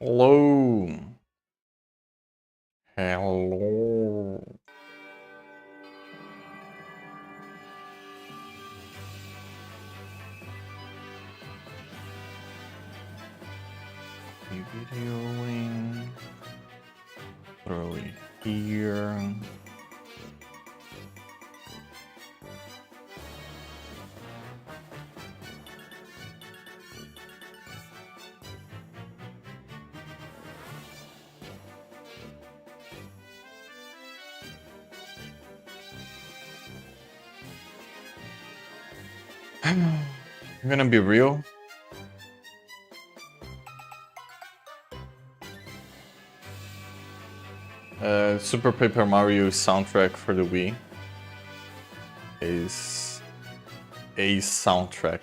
Hello. Hello. Videoing. Throw it here. I'm gonna be real. Super Paper Mario soundtrack for the Wii is a soundtrack.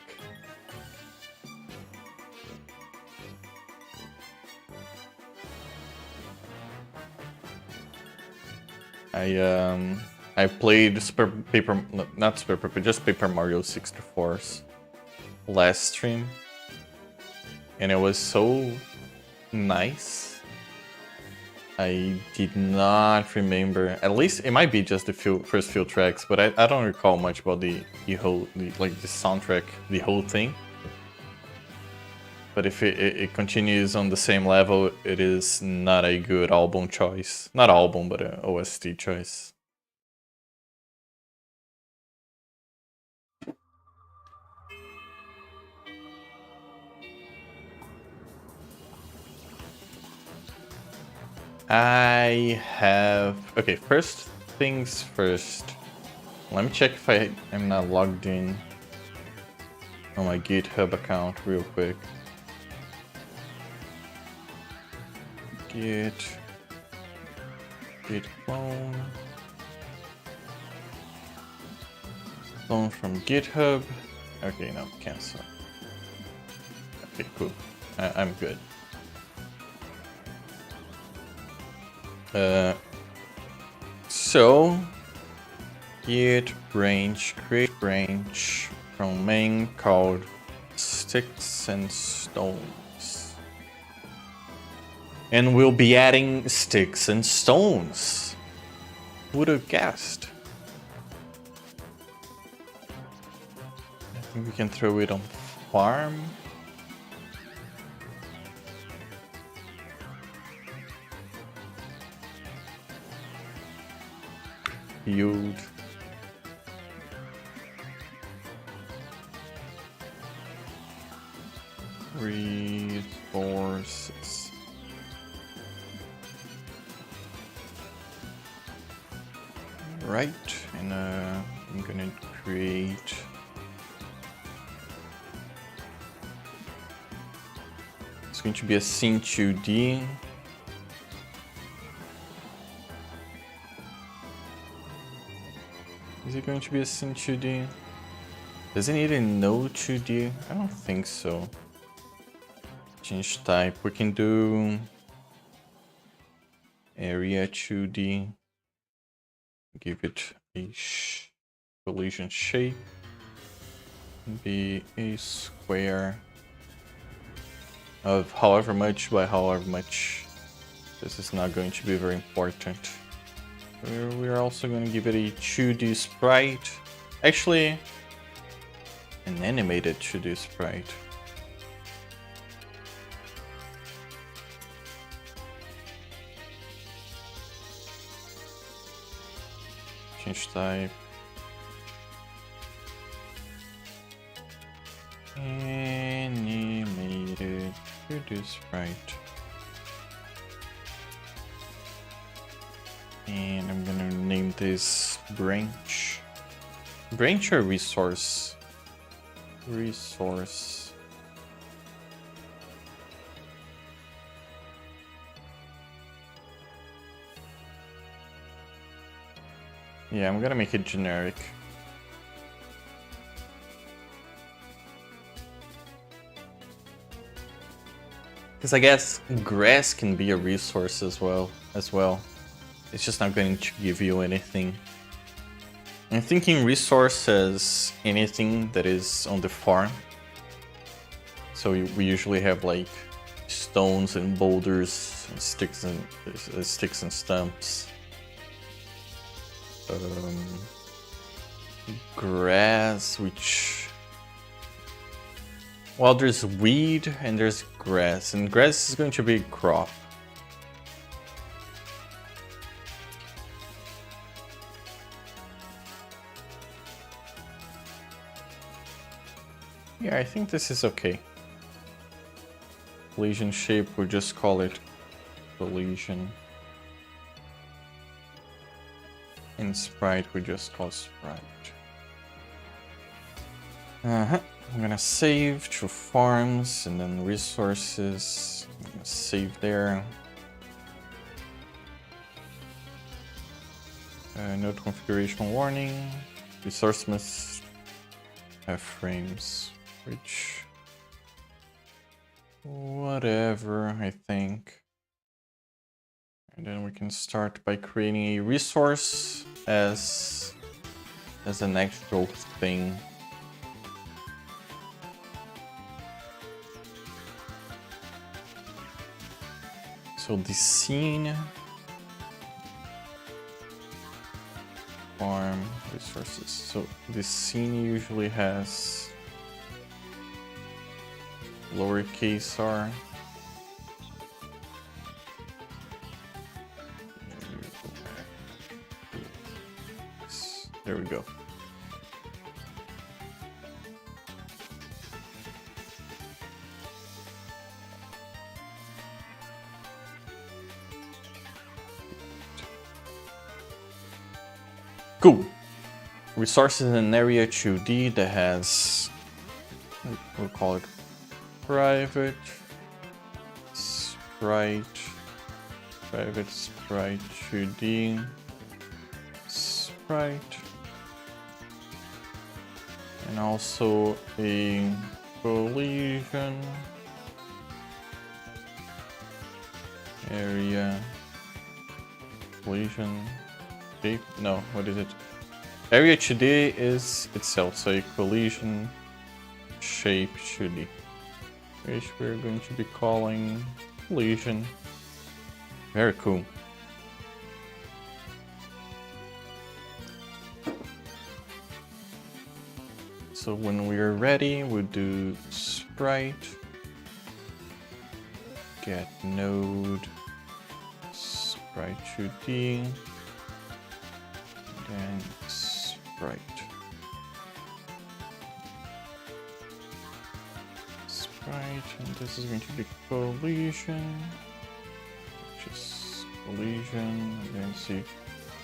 I played Super Paper, not Super Paper, just Paper Mario 64's last stream, and it was so nice. I did not remember. At least it might be just the first few tracks, but I don't recall much about the soundtrack, the whole thing. But if it continues on the same level, it is not a good album choice. Not album, but an OST choice. I have... Okay, first things first. Let me check if I'm not logged in on my GitHub account real quick. Git clone from GitHub. Okay, no, cancel. Okay, cool. I'm good. So git branch, create branch from main called sticks and stones. And we'll be adding sticks and stones. Who would have guessed? I think we can throw it on farm. Field. Resources. Right, and I'm gonna create it's going to be a scene 2D. Is it going to be a scene 2D? Does it need a no 2D? I don't think so. Change type. We can do area 2D. Give it a collision shape. Be a square of however much by however much. This is not going to be very important. We're also going to give it a 2D sprite. Actually, an animated 2D sprite. Change type. Animated 2D sprite. And I'm gonna name this branch. Branch or resource? Resource. Yeah, I'm gonna make it generic. Because I guess grass can be a resource as well. It's just not going to give you anything. I'm thinking resource as anything that is on the farm. So we usually have like stones and boulders, and sticks and stumps. Grass, which, well, there's weed and there's grass, and grass is going to be crop. Yeah, I think this is okay. Lesion shape, we'll just call it lesion. And sprite, we just call sprite. I'm gonna save to farms and then resources. I'm gonna save there. Node configuration warning. Resource must have frames, which, whatever, I think. And then we can start by creating a resource as an actual thing. So the scene, farm, resources. So this scene usually has lowercase r. There we go. Cool. Resources in an area 2D that has, we'll call it private sprite 2D sprite, and also a collision area collision shape. No, what is it? Area 2D is itself, so a collision shape 2D, which we're going to be calling collision. Very cool. So when we're ready, we'll do sprite get node sprite 2D, then sprite and this is going to be collision, which is collision, and then see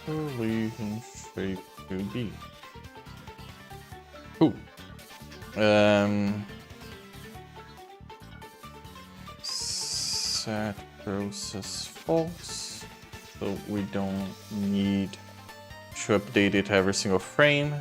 collision shape 2D. Cool. Set process false, so we don't need to update it every single frame.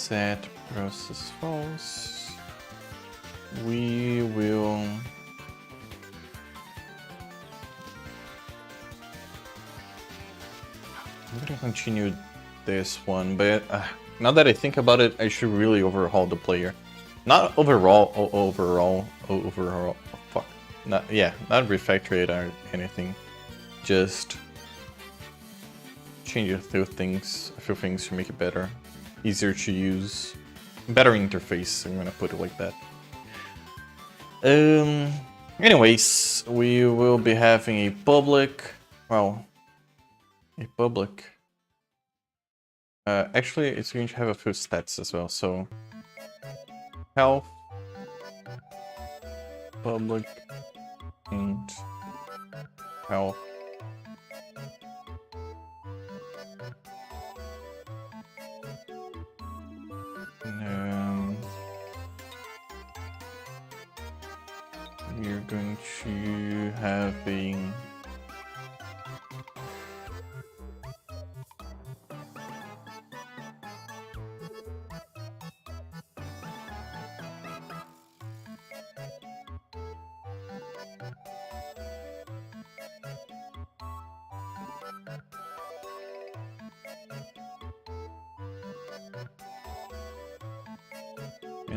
Set process false. We will I'm gonna continue this one, but now that I think about it, I should really overhaul the player. Not overall. Fuck. Not refactor it or anything. Just change a few things to make it better, easier to use, better interface. I'm gonna put it like that. Anyways, we will be having a public. Actually, it's going to have a few stats as well. So health, public, int, health. We're going to have a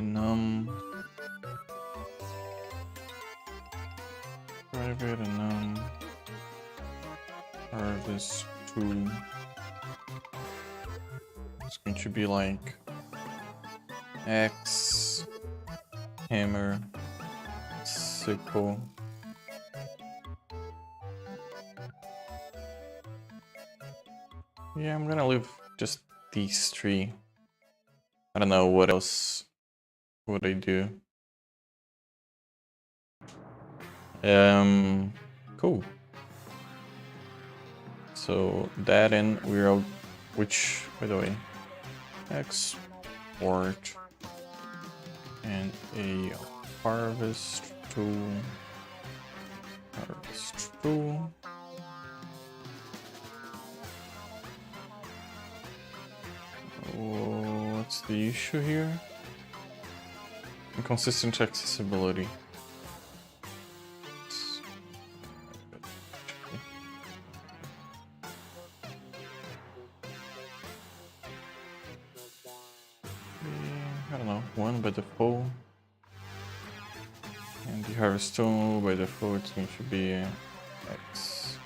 and private and harvest 2. It's going to be like axe, hammer, sickle. Yeah, I'm gonna leave just these 3. I don't know what else would I do. Cool. So that and we're out, which, by the way, export and a harvest tool. Harvest tool. What's the issue here? Inconsistent accessibility. I don't know, 1 by default. And the harvest tool by default it's going to be X.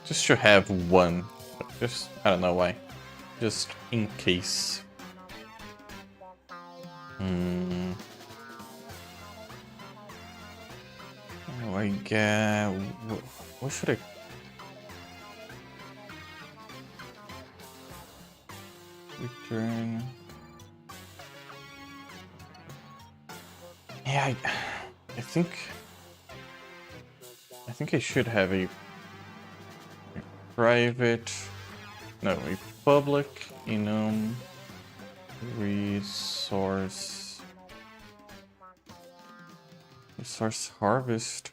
Just to have 1. Just, I don't know why. Just in case. Oh, I get. What should I? Return. Yeah, I think I should have a private. No, a public resource harvest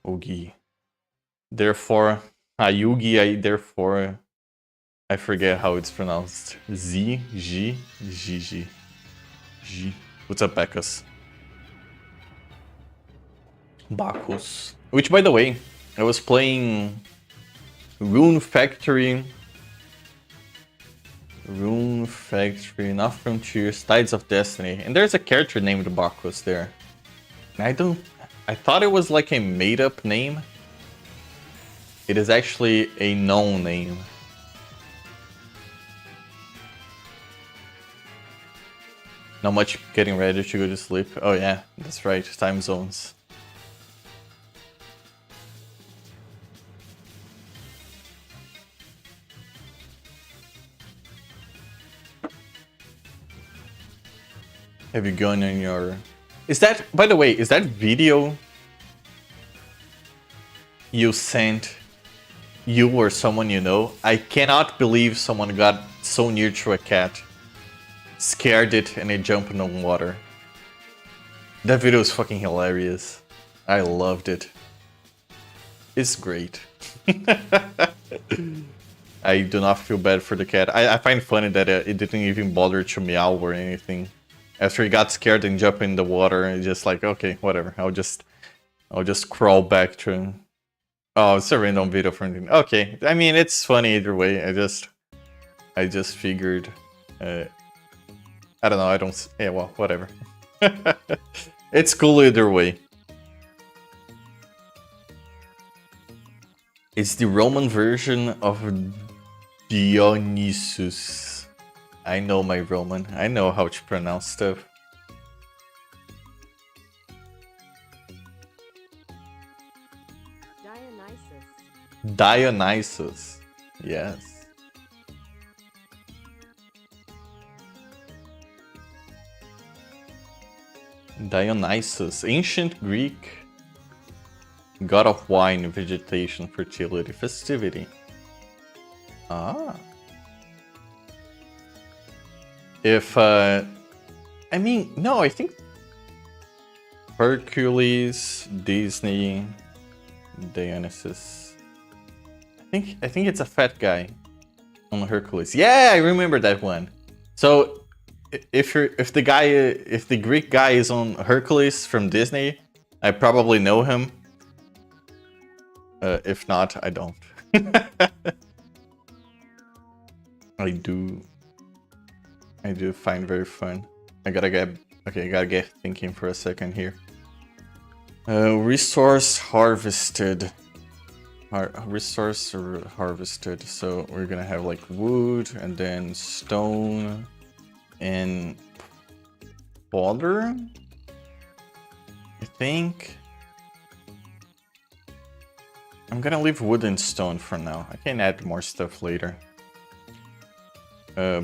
Ogi. Therefore, Ayugi, I forget how it's pronounced. G. What's up, Bacchus? Bacchus. Which, by the way, I was playing Rune Factory, not Frontiers, Tides of Destiny, and there's a character named Bacchus there. And I thought it was like a made-up name. It is actually a known name. Not much getting ready to go to sleep. Oh yeah, that's right, time zones. Have you gone on your... Is that, by the way, is that video you sent, you or someone you know? I cannot believe someone got so near to a cat, scared it, and it jumped in the water. That video is fucking hilarious. I loved it. It's great. I do not feel bad for the cat. I find funny that it didn't even bother to meow or anything. After he got scared and jumped in the water, and just like, okay, whatever. I'll just crawl back to him. Oh, it's a random video from him. Okay, I mean it's funny either way. I just figured. I don't know. I don't. Yeah, well, whatever. It's cool either way. It's the Roman version of Dionysus. I know my Roman. I know how to pronounce stuff. Dionysus. Yes. Dionysus. Ancient Greek god of wine, vegetation, fertility, festivity. Ah. If, I mean, no, I think Hercules, Disney, Dionysus. I think it's a fat guy on Hercules. Yeah, I remember that one. So if the Greek guy is on Hercules from Disney, I probably know him. If not, I don't. I do find very fun. I gotta get thinking for a second here. Resource harvested. Resource harvested. So we're gonna have like wood and then stone and fodder, I think. I'm gonna leave wood and stone for now. I can add more stuff later.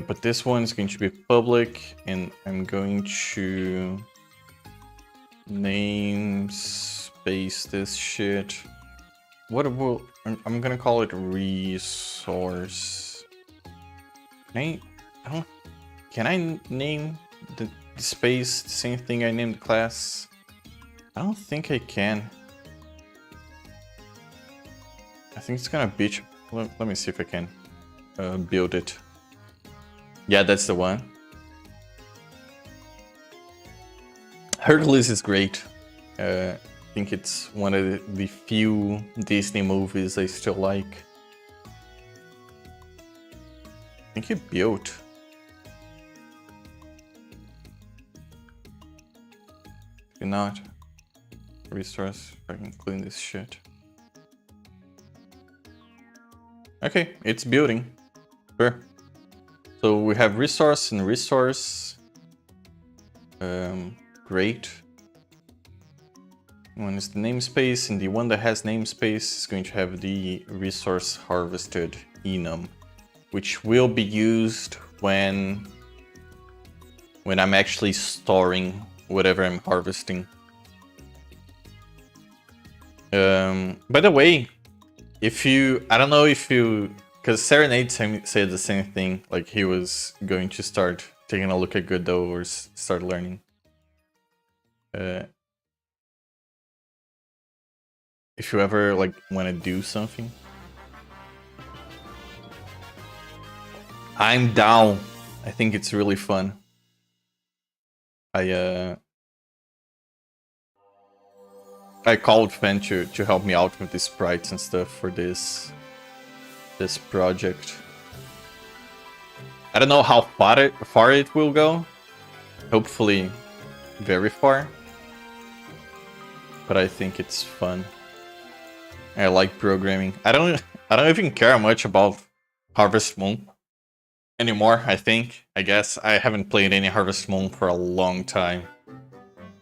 But this one's going to be public, and I'm going to namespace this shit. What will I'm gonna call it resource. Can I name the space the same thing I named the class? I don't think I can. I think it's gonna beat. Let me see if I can build it. Yeah, that's the one. Hercules is great. I think it's one of the few Disney movies I still like. I think it built. Maybe not. Resource, if I can clean this shit. Okay, it's building. Sure. So we have resource and resource. Great. One is the namespace, and the one that has namespace is going to have the resource harvested enum, which will be used when I'm actually storing whatever I'm harvesting. By the way, I don't know if you, because Serenade said the same thing, like he was going to start taking a look at Godot or start learning. If you ever like want to do something, I'm down. I think it's really fun. I called Fen to help me out with the sprites and stuff for this project. I don't know how far it will go. Hopefully very far. But I think it's fun. I like programming. I don't even care much about Harvest Moon anymore, I guess. I haven't played any Harvest Moon for a long time.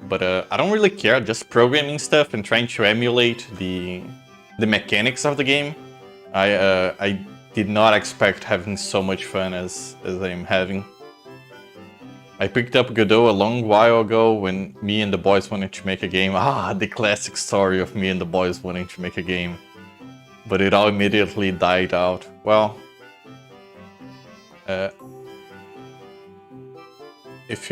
But I don't really care, just programming stuff and trying to emulate the mechanics of the game. I did not expect having so much fun as I am having. I picked up Godot a long while ago when me and the boys wanted to make a game. The classic story of me and the boys wanting to make a game. But it all immediately died out. Well, if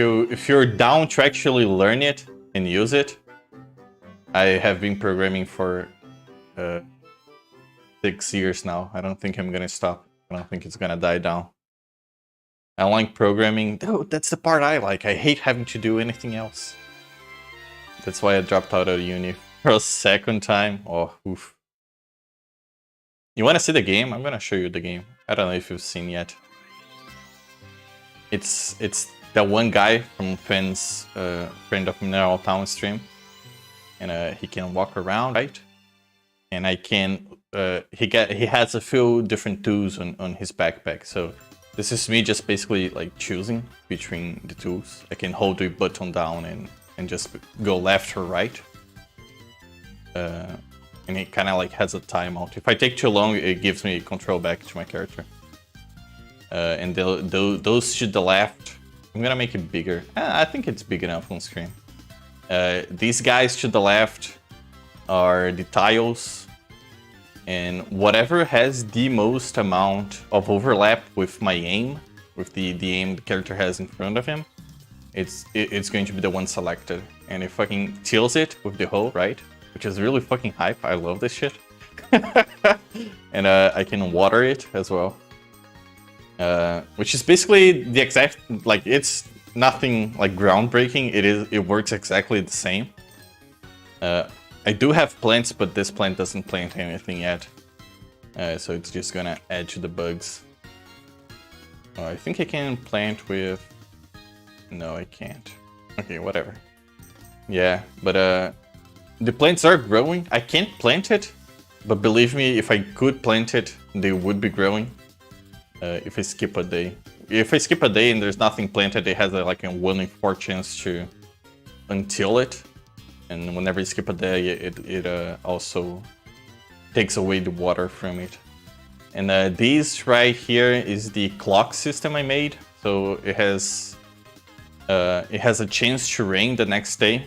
you're down to actually learn it and use it, I have been programming for 6 years now. I don't think I'm gonna stop. I don't think it's gonna die down. I like programming. Dude, that's the part I like. I hate having to do anything else. That's why I dropped out of uni for a second time. Oh, oof. You wanna see the game? I'm gonna show you the game. I don't know if you've seen yet. It's that one guy from Fenn's Friend of Mineral Town stream. And he can walk around, right? And I can he has a few different tools on his backpack. So this is me just basically like choosing between the tools. I can hold the button down and just go left or right. And it kind of like has a timeout. If I take too long, it gives me control back to my character. And those to the left, I'm gonna make it bigger. I think it's big enough on screen. These guys to the left are the tiles. And whatever has the most amount of overlap with my aim, with the aim the character has in front of him, it's going to be the one selected. And if fucking tilts it with the hoe, right? Which is really fucking hype. I love this shit. And I can water it as well. Which is basically the exact, like, it's nothing like groundbreaking. It works exactly the same. I do have plants, but this plant doesn't plant anything yet. So it's just gonna add to the bugs. I think I can plant with No, I can't. Okay, whatever. Yeah, but the plants are growing. I can't plant it, but believe me, if I could plant it, they would be growing. If I skip a day. If I skip a day and there's nothing planted, it has like a 1 in 4 chance to until it. And whenever you skip a day, it also takes away the water from it. And this right here is the clock system I made. So it has a chance to rain the next day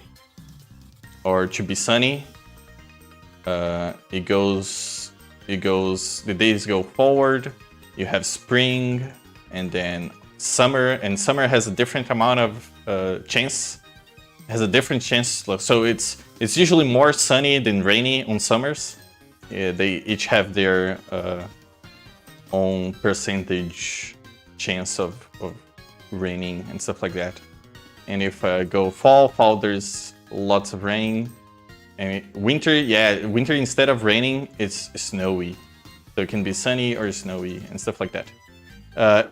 or to be sunny. The days go forward. You have spring and then summer, and summer has a different amount of chance. Has a different chance. So it's usually more sunny than rainy on summers. Yeah, they each have their own percentage chance of raining and stuff like that. And if I go fall there's lots of rain. And winter, yeah, winter instead of raining, it's snowy. So it can be sunny or snowy and stuff like that.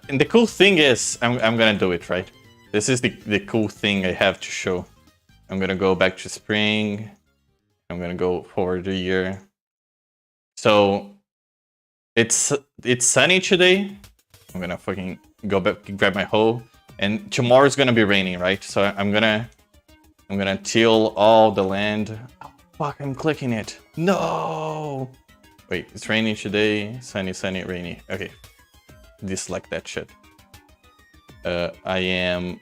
And the cool thing is, I'm gonna do it, right? This is the cool thing I have to show. I'm gonna go back to spring. I'm gonna go forward a year. So it's sunny today. I'm gonna fucking go back, grab my hoe, and tomorrow's gonna be raining, right? So I'm gonna till all the land. Oh, fuck! I'm clicking it. No. Wait, it's raining today. Sunny, sunny, rainy. Okay, dislike that shit. I'm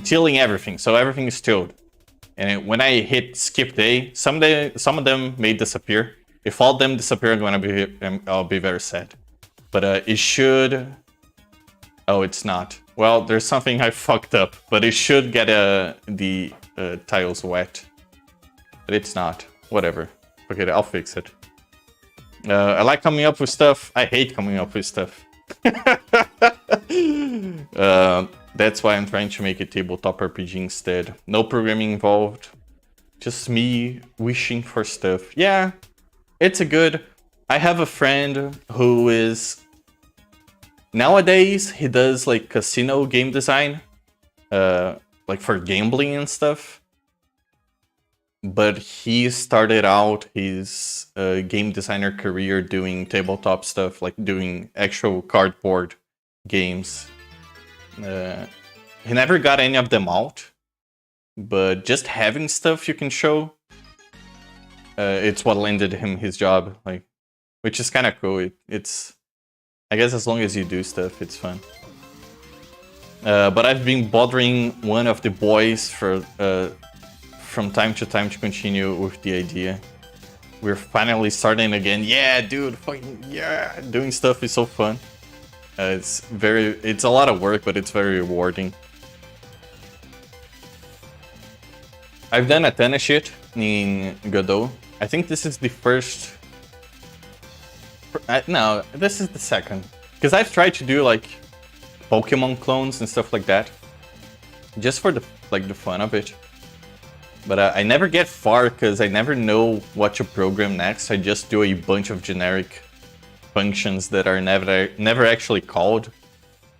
tilling everything, so everything is tilled. And when I hit skip day, some of them may disappear. If all of them disappear, I'll be very sad. But it should. Oh, it's not. Well, there's something I fucked up, but it should get the tiles wet. But it's not. Whatever. Okay, I'll fix it. I like coming up with stuff. I hate coming up with stuff. That's why I'm trying to make a tabletop RPG instead. No programming involved. Just me wishing for stuff. Yeah, it's a good... I have a friend who is... Nowadays, he does like casino game design. Like for gambling and stuff. But he started out his game designer career doing tabletop stuff, like doing actual cardboard games. He never got any of them out, but just having stuff you can show, it's what landed him his job, like, which is kind of cool. It's, I guess as long as you do stuff, it's fun. But I've been bothering one of the boys for from time to time to continue with the idea. We're finally starting again. Yeah, dude, fucking yeah, doing stuff is so fun. It's a lot of work, but it's very rewarding. I've done a ton of shit in Godot. I think this is the first... No, this is the second. Because I've tried to do like Pokemon clones and stuff like that. Just for the fun of it. But I never get far because I never know what to program next. I just do a bunch of generic functions that are never actually called.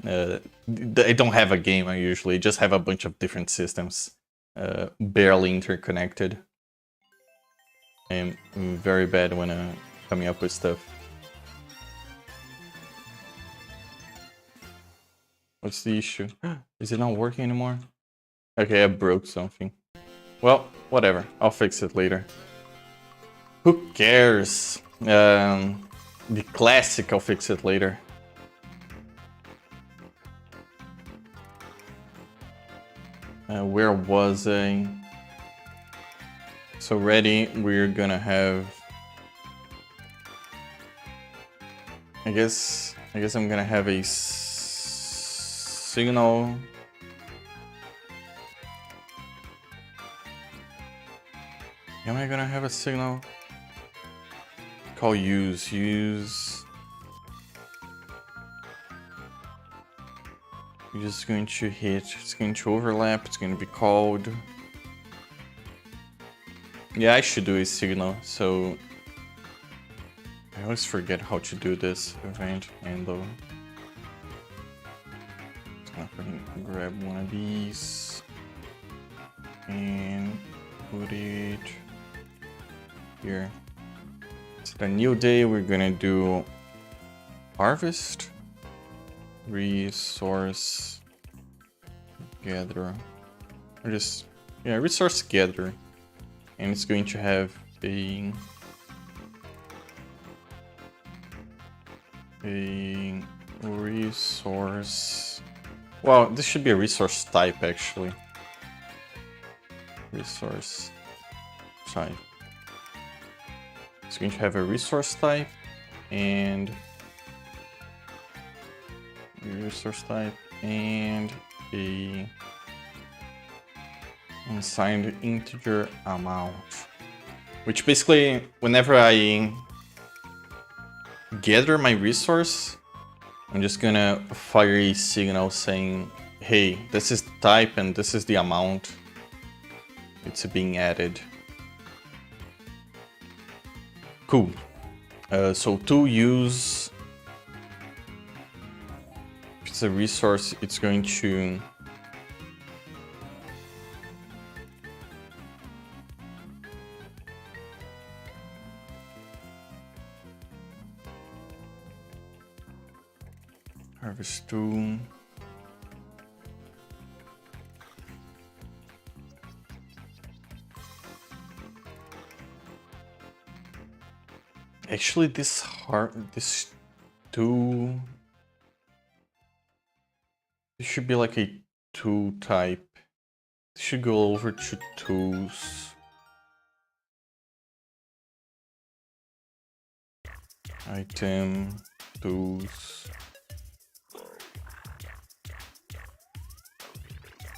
I don't have a game, I usually just have a bunch of different systems, barely interconnected. I'm very bad when coming up with stuff. What's the issue? Is it not working anymore? Okay, I broke something. Well, whatever. I'll fix it later. Who cares? The classic, I'll fix it later. Where was I? So ready, we're gonna have... I guess I'm gonna have a signal. Am I gonna have a signal? Call use. You're just going to hit, it's going to overlap, it's going to be called. Yeah, I should do a signal, so I always forget how to do this. Event handle. gonna fucking grab one of these and put it here. So the new day we're gonna do harvest, resource gather, or just resource gather, and it's going to have a resource. Well, this should be a resource type actually. Resource type. It's going to have a resource type and a unsigned integer amount. Which basically, whenever I gather my resource, I'm just gonna fire a signal saying, hey, this is the type and this is the amount it's being added. Cool. So to use, if it's a resource, it's going to harvest 2. Actually, this 2. This should be like a 2 type. This should go over to 2s. Item 2s.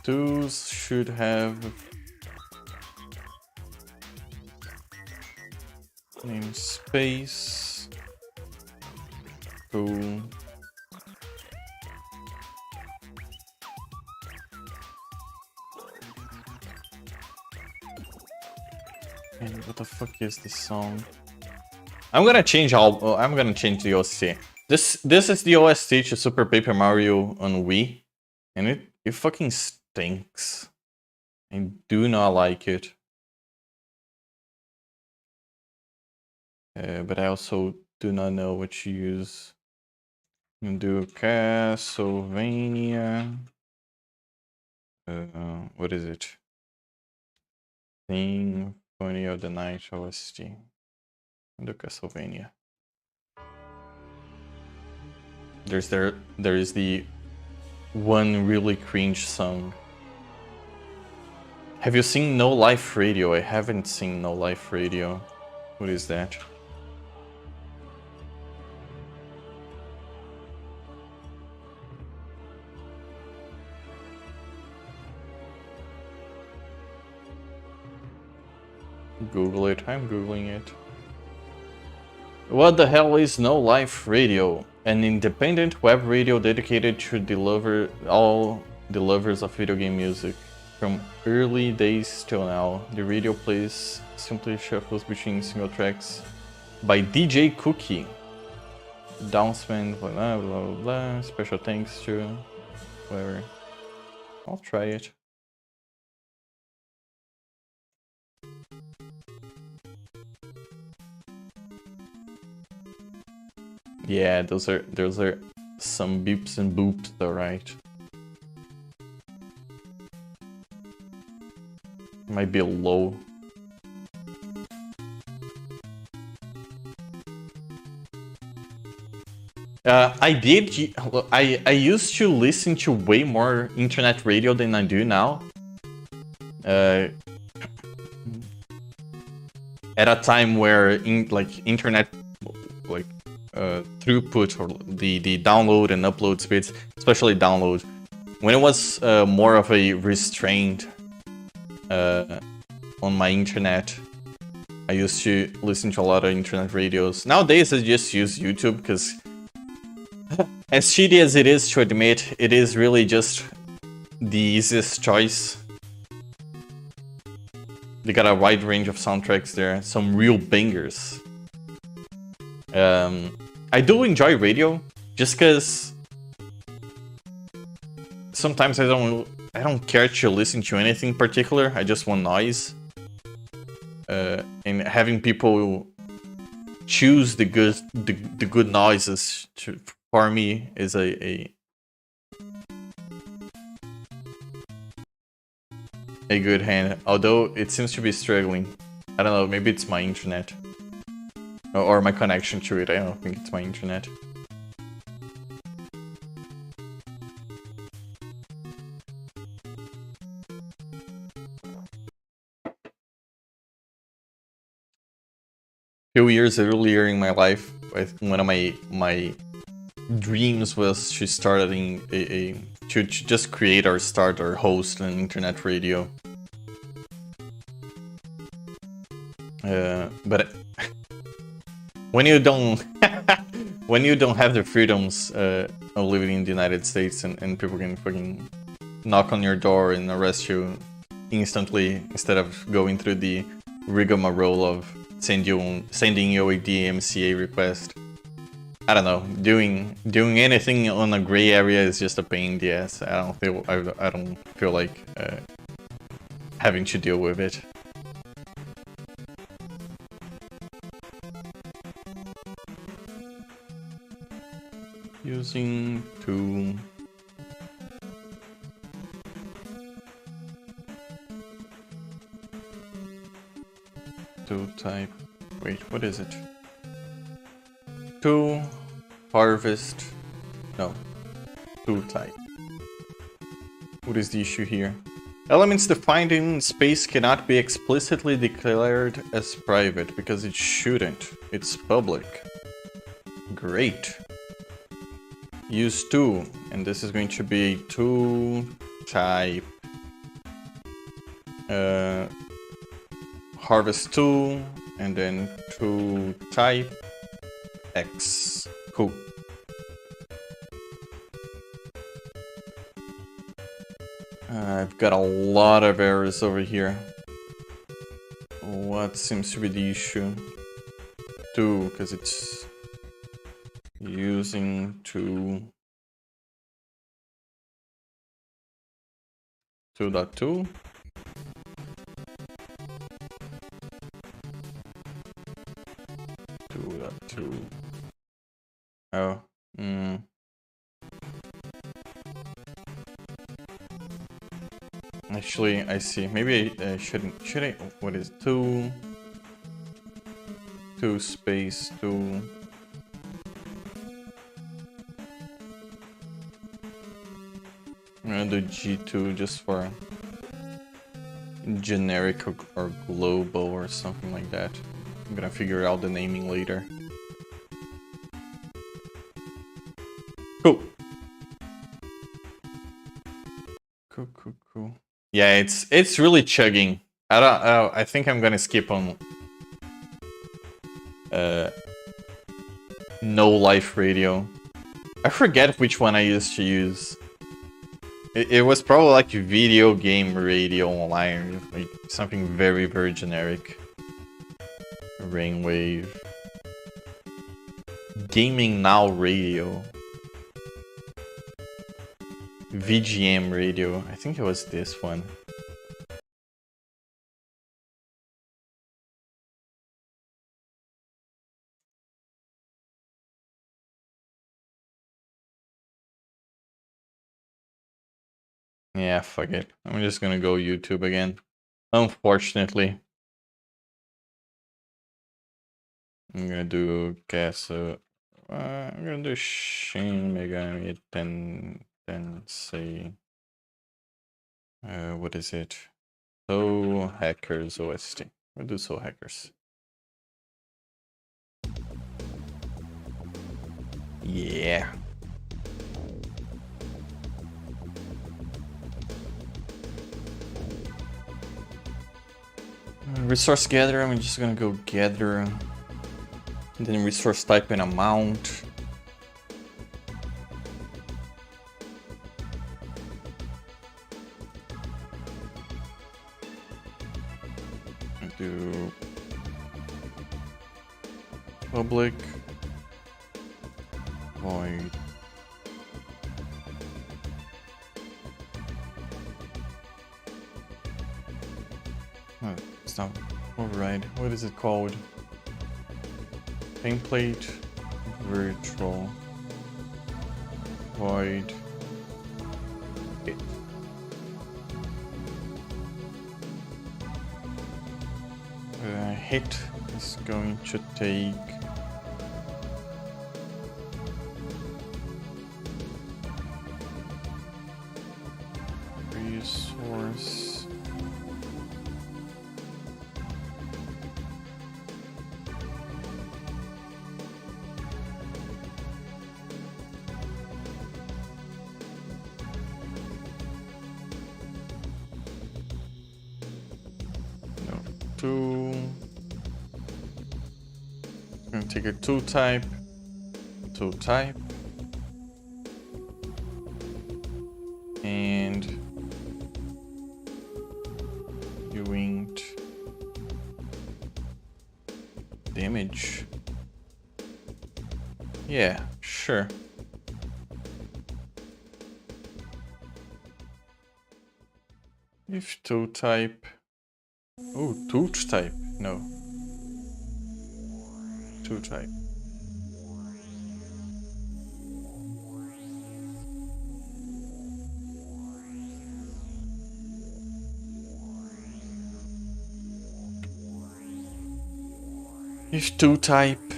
2s should have namespace 2. And what the fuck is this song? I'm gonna change the OST. This is the OST to Super Paper Mario on Wii, and it fucking stinks. I do not like it. But I also do not know what to use. I'm gonna do Castlevania. What is it? Symphony of the Night OST. Do Castlevania. There is the one really cringe song. Have you seen No Life Radio? I haven't seen No Life Radio. What is that? Google it. I'm Googling it. What the hell is No Life Radio? An independent web radio dedicated to deliver all the lovers of video game music. From early days till now, the radio plays simply shuffles between single tracks by DJ Cookie. Announcement, blah blah blah blah. Special thanks to whoever. I'll try it. Yeah, those are some beeps and boops though, right? Might be low. I used to listen to way more internet radio than I do now. At a time where internet throughput, or the download and upload speeds, especially download, when it was more of a restraint on my internet, I used to listen to a lot of internet radios. Nowadays I just use YouTube because, as shitty as it is to admit, it is really just the easiest choice. They got a wide range of soundtracks there, some real bangers. I do enjoy radio, just because sometimes I don't care to listen to anything particular. I just want noise. And having people choose the good noises for me is a good hand. Although it seems to be struggling. I don't know. Maybe it's my internet or my connection to it. I don't think it's my internet. Few years earlier in my life, one of my dreams was to start to just create or start or host an internet radio. But when you don't have the freedoms of living in the United States and people can fucking knock on your door and arrest you instantly instead of going through the rigmarole of sending you a DMCA request. I don't know. Doing anything on a gray area is just a pain in the ass. I don't feel like having to deal with it. Using to type. Wait, what is it? To harvest. No. To type. What is the issue here? Elements defined in space cannot be explicitly declared as private because it shouldn't. It's public. Great. Use to, and this is going to be to type. Harvest to, and then to type X. Cool. I've got a lot of errors over here. What seems to be the issue? To, because it's using to 2.2. Oh, Actually, I see. Maybe I shouldn't. Should I? What is two space two? I'm gonna do G2 just for generic or global or something like that. I'm gonna figure out the naming later. Cool. Cool. Yeah, it's really chugging. I think I'm gonna skip on no life radio. I forget which one I used to use. It was probably like video game radio online, like something very, very generic. Rainwave. Gaming Now radio. VGM radio. I think it was this one. Yeah, fuck it. I'm just gonna go YouTube again. Unfortunately. I'm gonna do I'm gonna do Shin Megami Tensei. What is it? Soul Hackers OST. We'll do Soul Hackers. Yeah. Resource gather, I'm just gonna go gather. And then resource type and amount. Do public void Oh, it's not override. What is it called? Template virtual void it. Hit is going to take resource. No, 2. I'm gonna take a 2 type, and doing damage. Yeah, sure. If 2 type. Oh, 2 type. No. 2 type. If 2 type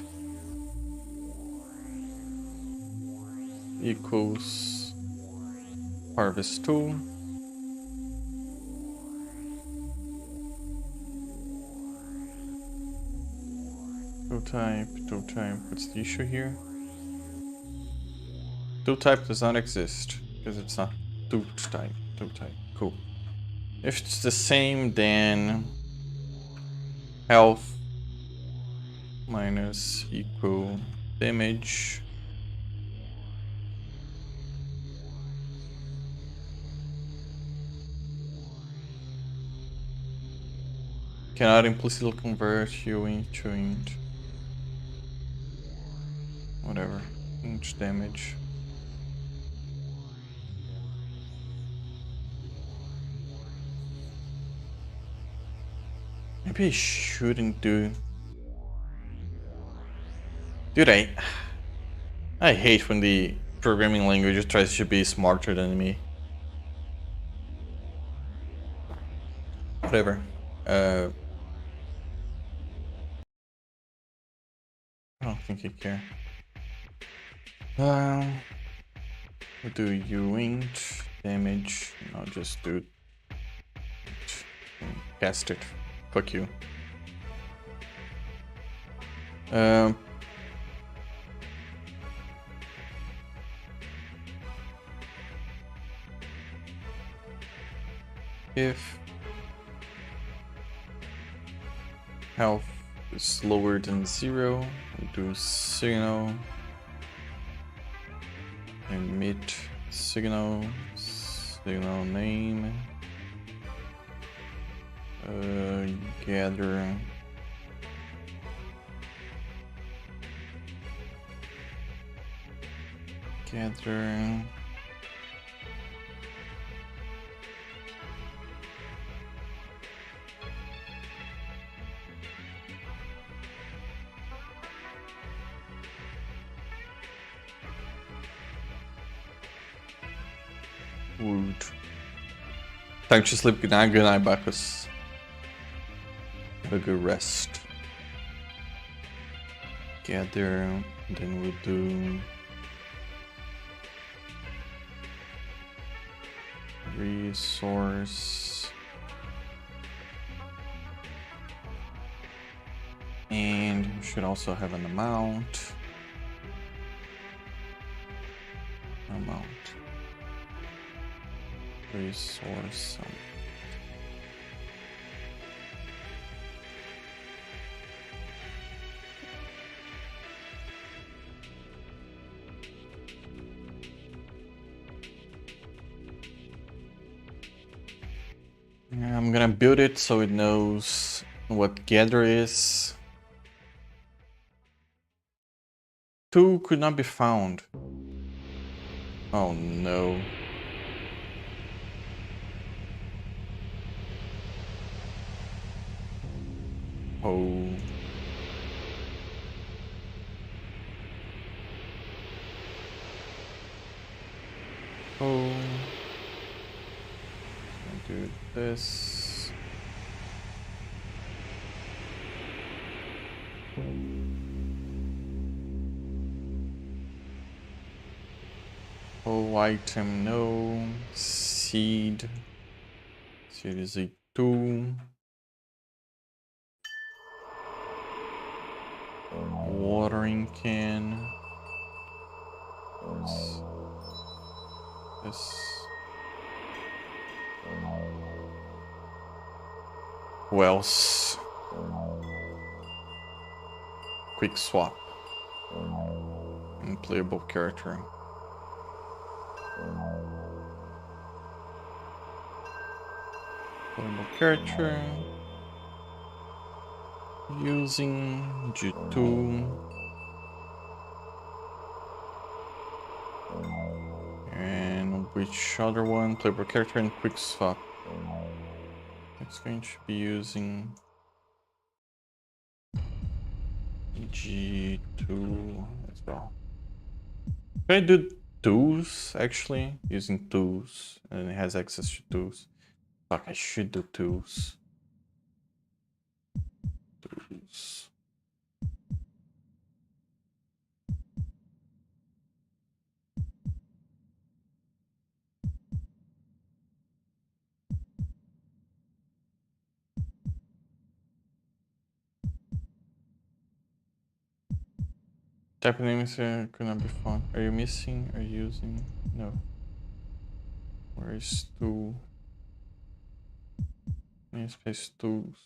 equals harvest tool. Two type, what's the issue here? 2 type does not exist because it's not 2 type, cool. If it's the same, then health minus equal damage. Cannot implicitly convert you into whatever, into damage. Maybe I shouldn't do. Dude, I hate when the programming language tries to be smarter than me. Whatever. I don't think I care. We'll do you int damage. I'll just do cast it. Fuck you. If health is lower than 0, we do signal, emit signal name, gather wood. Time to sleep. Good night, Bacchus. Have a good rest. Gather, then we'll do resource, and we should also have an amount. Resource. I'm gonna build it so it knows what gather is. 2 could not be found. Oh no. Oh. Oh. I'll do this. Oh, item, no. Seed. Seed is a 2. Watering can. This. Who else? Quick swap. Unplayable character. Playable character. Using G2. And which other one? Playable character and quick swap. It's going to be using G2 as well. Can I do tools actually? Using tools, and it has access to tools. Fuck, I should do tools. Tools. Type of names here could not be found. Are you missing? Are you using? No. Where is tool? Namespace tools.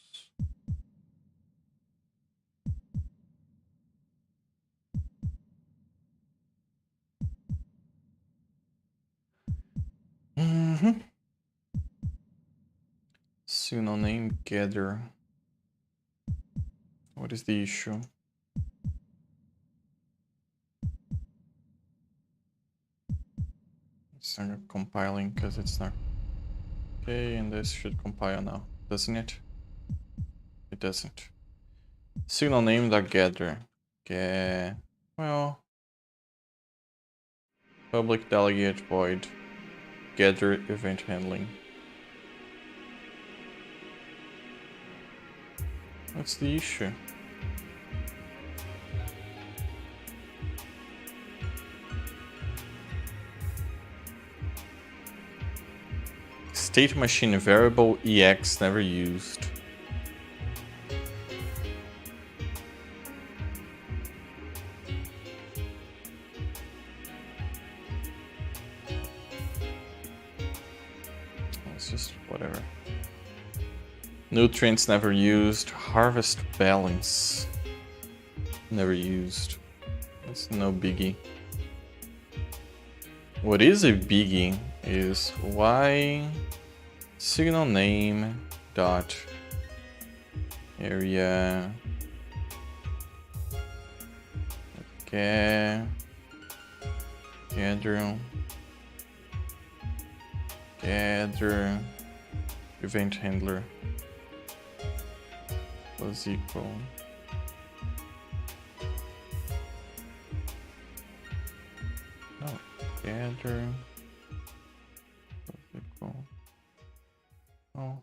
Synonym gather. What is the issue? It's not compiling because it's not. Okay, and this should compile now, doesn't it? It doesn't. Signal name.gather. Well, public delegate void. Gather event handling. What's the issue? State machine variable EX never used. It's just whatever. Nutrients never used. Harvest balance never used. That's no biggie. What is a biggie is why signal name dot area gather event handler was equal gather was equal. Oh,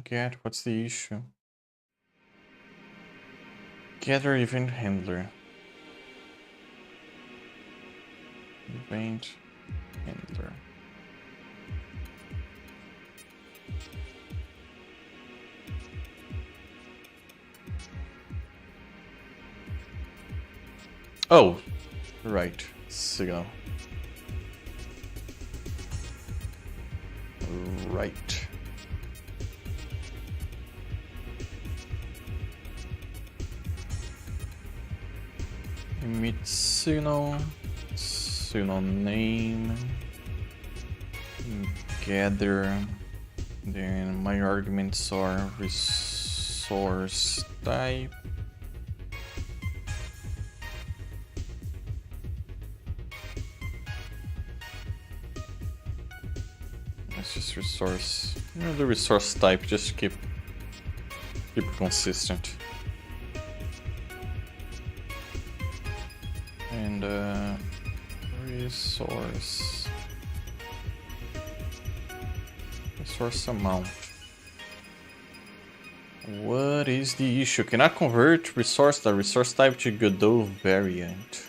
get what's the issue? Gather event handler. Event handler. Oh, right. Signal. Right. Emit signal. Signal name. Gather. Then my arguments are resource type. Let's just resource. You know, the resource type, just keep Keep it consistent. And resource amount. What is the issue? Cannot convert the resource type to Godot variant.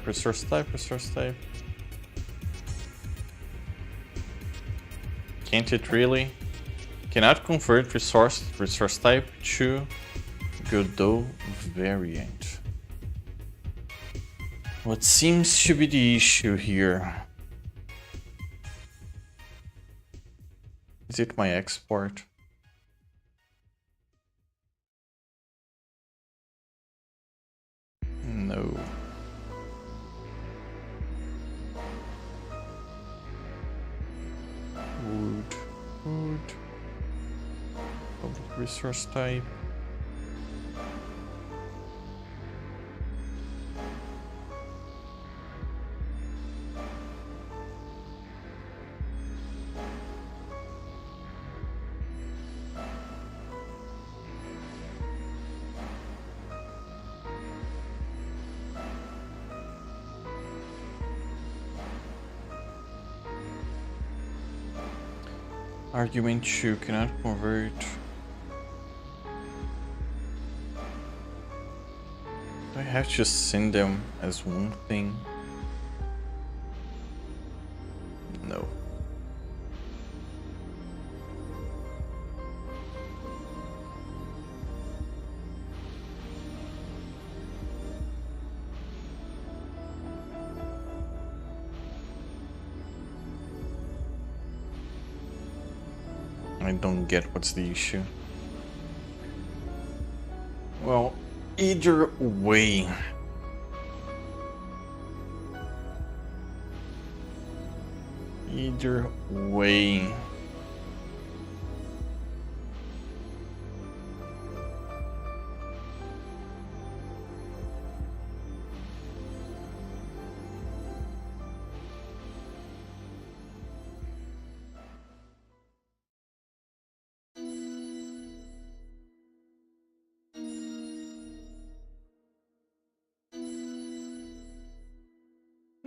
Resource type. Can't it really? Cannot convert resource type to Godot variant. What seems to be the issue here? Is it my export? No. Wood. Public resource type. Argument 2 cannot convert. Do I have to send them as one thing? No. I don't get what's the issue. Well, either way. Either way.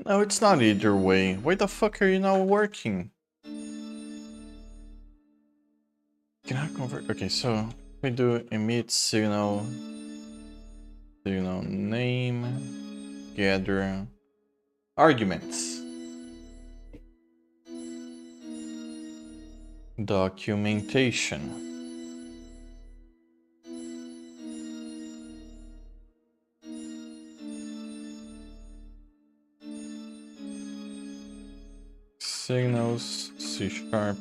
No, it's not either way. Why the fuck are you not working? Can I convert? Okay, so we do emit signal name, gather, arguments, documentation. Signals, C#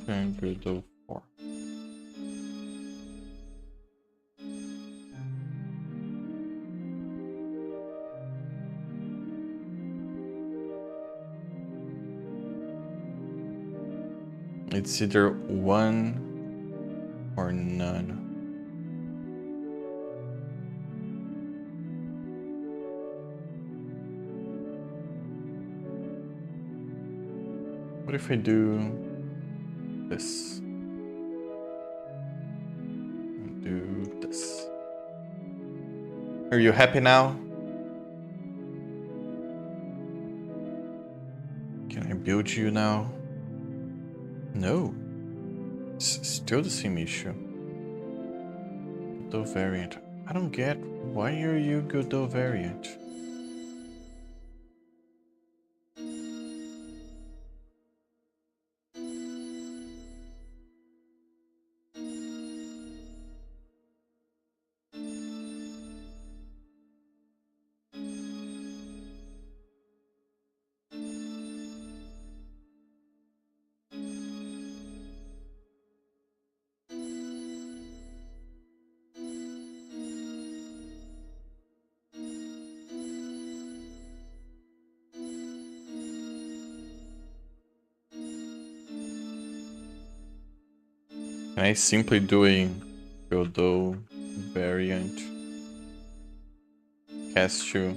and Godot 4. It's either one or none. What if I do this? Do this. Are you happy now? Can I build you now? No. It's still the same issue. Godot variant. I don't get, why are you Godot variant? Can I simply do a Godot variant? cast to.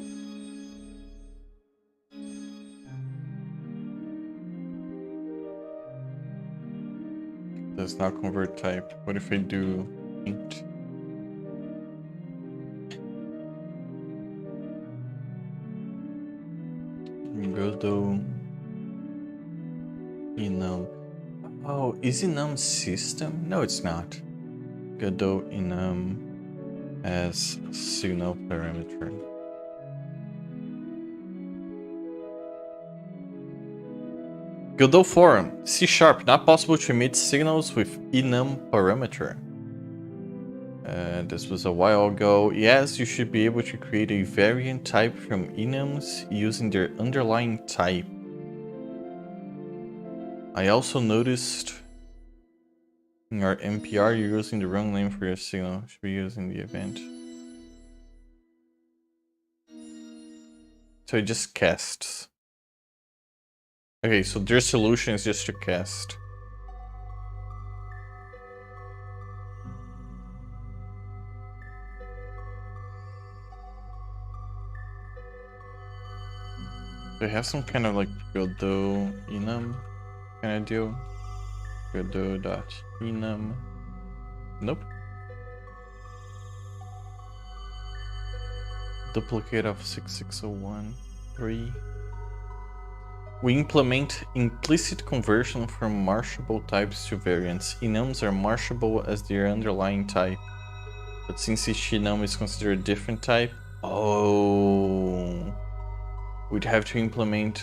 Does not convert type. What if I do int? Godot enum. Oh, is enum system? No, it's not. Godot enum as signal parameter. Godot forum. C#, not possible to emit signals with enum parameter. This was a while ago. Yes, you should be able to create a variant type from enums using their underlying type. I also noticed in our NPR you're using the wrong name for your signal. You should be using the event. So it just casts. Okay, so their solution is just to cast. They have some kind of like Godot enum kind of deal. Godot.enum. Nope. Duplicate of 66013. We implement implicit conversion from marshable types to variants. Enums are marshable as their underlying type. But since each enum is considered a different type, we'd have to implement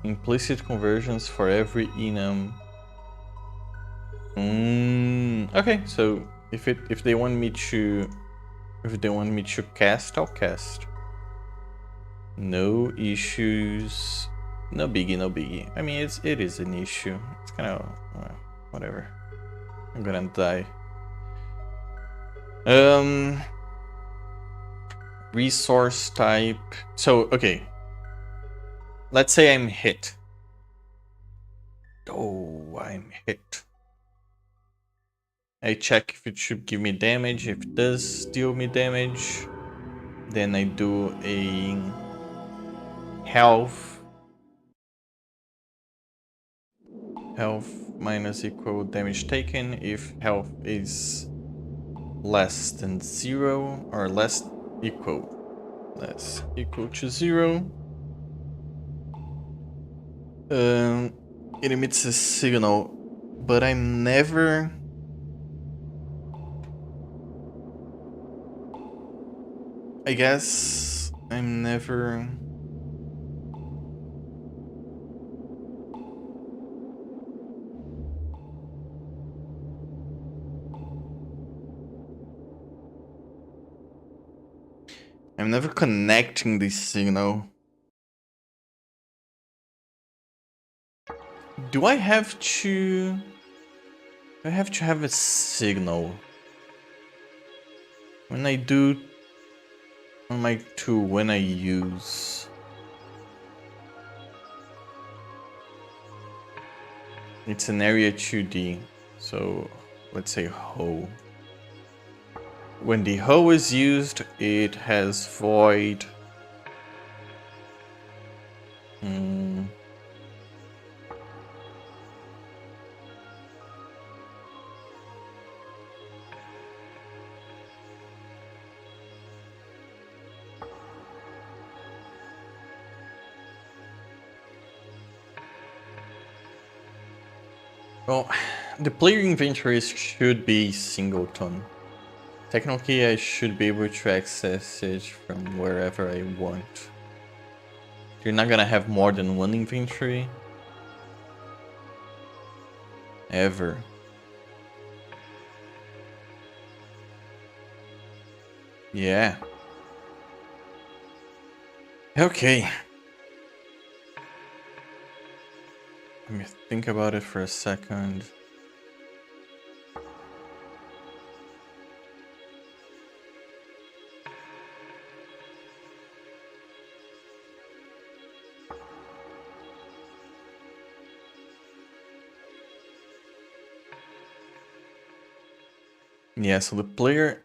implicit conversions for every enum. Okay, so if they want me to cast, I'll cast. No issues. No biggie, no biggie. I mean, it is an issue. It's kind of whatever. I'm gonna die. Resource type. So okay. Let's say I'm hit. Oh, I'm hit. I check if it should give me damage. If it does deal me damage, then I do a health minus equal damage taken if health is less than 0 or less equal to 0. It emits a signal, but I'm never I'm never connecting this signal. Do I have to have a signal when I do on my tool when I use? It's an area 2D, so let's say hoe. When the hoe is used, it has void. Well, the player inventory should be singleton. Technically, I should be able to access it from wherever I want. You're not gonna have more than one inventory. Ever. Yeah. Okay. Let me think about it for a second. Yeah, so the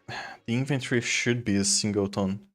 inventory should be a singleton.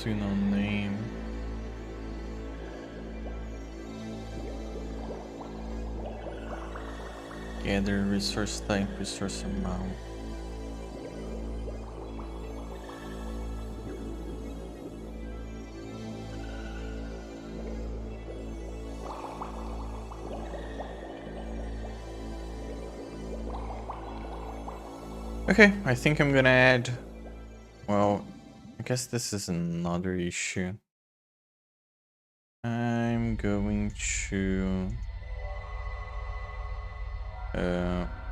See no name. Gather resource type, resource amount. Okay, I think I'm gonna add, well, I guess this is another issue. I'm going to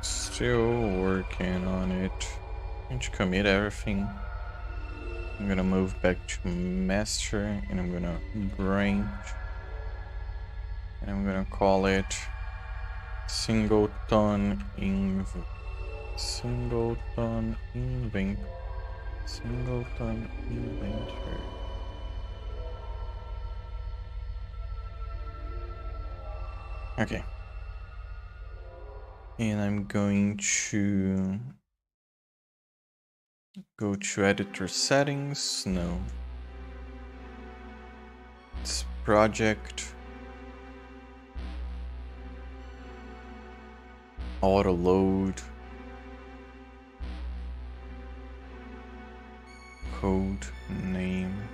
still working on it. I'm going to commit everything. I'm gonna move back to master and I'm gonna branch and I'm gonna call it singleton inventory. Okay. And I'm going to go to editor settings. No. It's project. Auto load. Code name.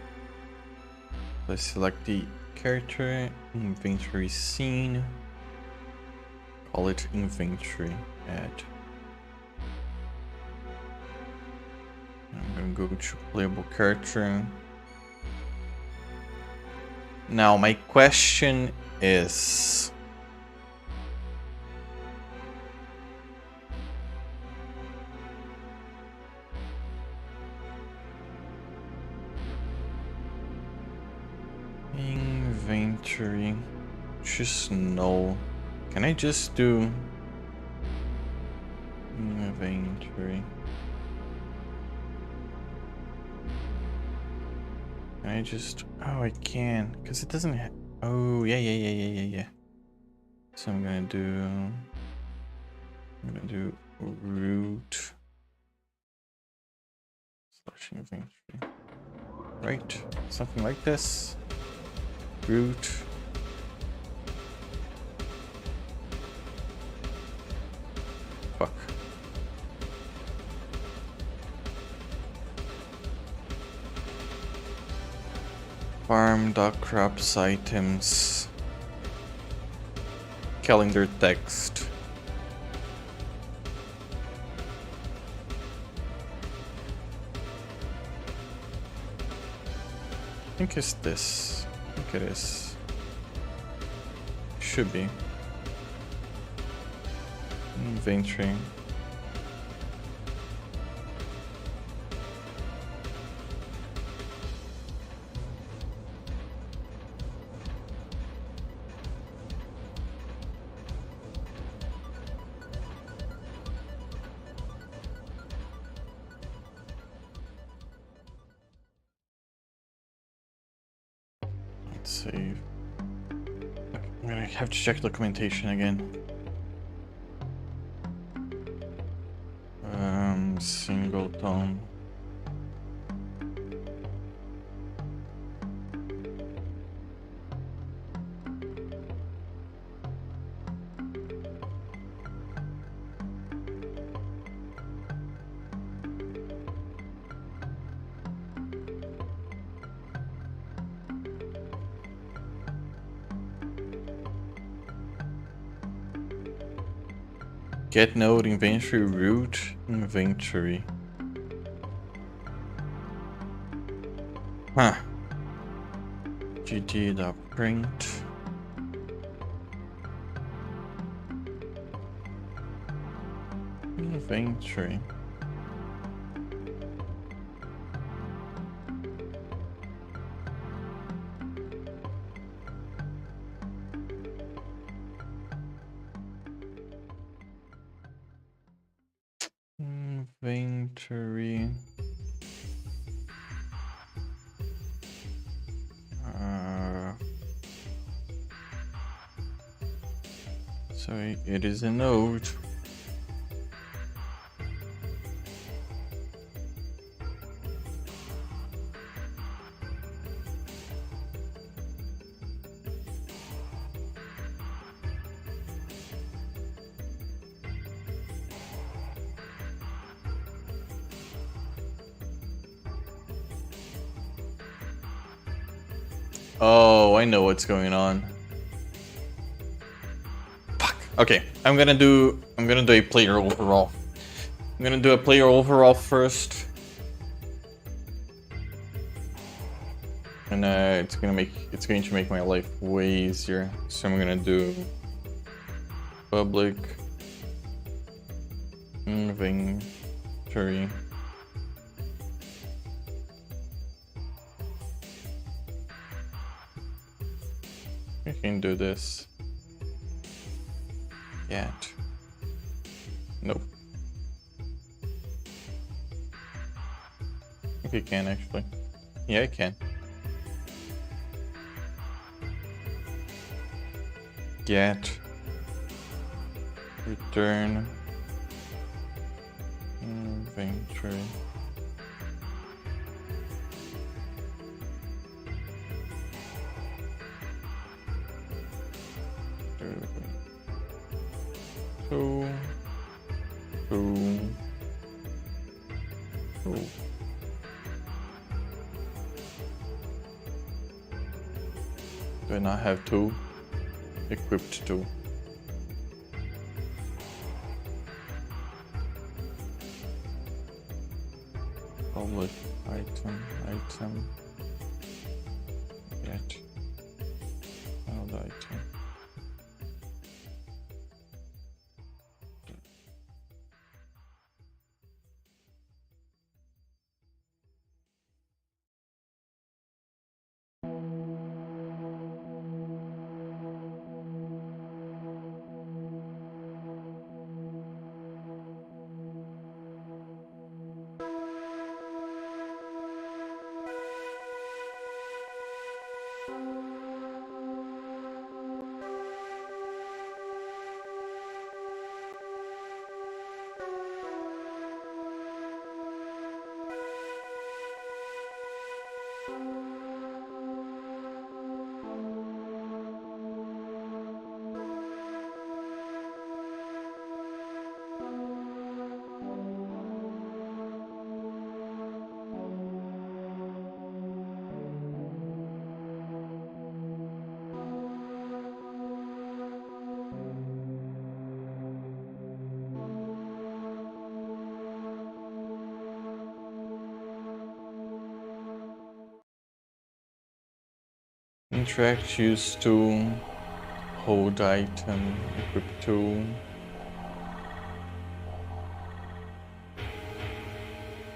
Let's select the character, inventory scene. Call it inventory add. I'm gonna go to playable character. Now my question is, inventory, just no. Can I just do inventory? Can I just, oh, I can, because it doesn't have, oh, yeah. So I'm gonna do root slash inventory. Right, something like this. Root. Fuck. Farm.crops items. Calendar text. I think it's this. I think it is. Should be. Inventory. Let's save. I'm gonna have to check documentation again. Singleton. Get node inventory root inventory. Huh. gd.print. Inventory. Inventory. So it is a node. Oh, I know what's going on. Fuck. Okay, I'm gonna do a player overall. I'm gonna do a player overall first. And it's going to make my life way easier. So I'm gonna do public inventory. We can do this. Yet. Nope. I think I can actually. Yeah, I can. Get return inventory. Two. Do I not have two? Equipped to. Public item, get child item. Interact use to hold item, equip to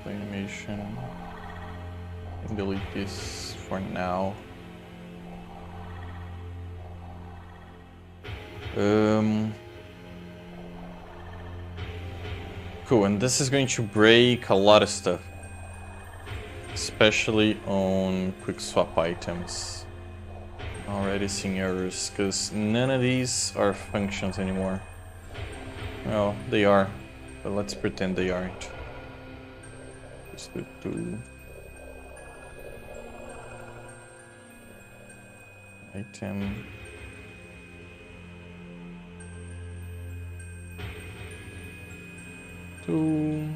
animation. And delete this for now. Cool, and this is going to break a lot of stuff, especially on quick swap items. Already seeing errors, because none of these are functions anymore. Well, they are, but let's pretend they aren't. Just do two. Item. Two.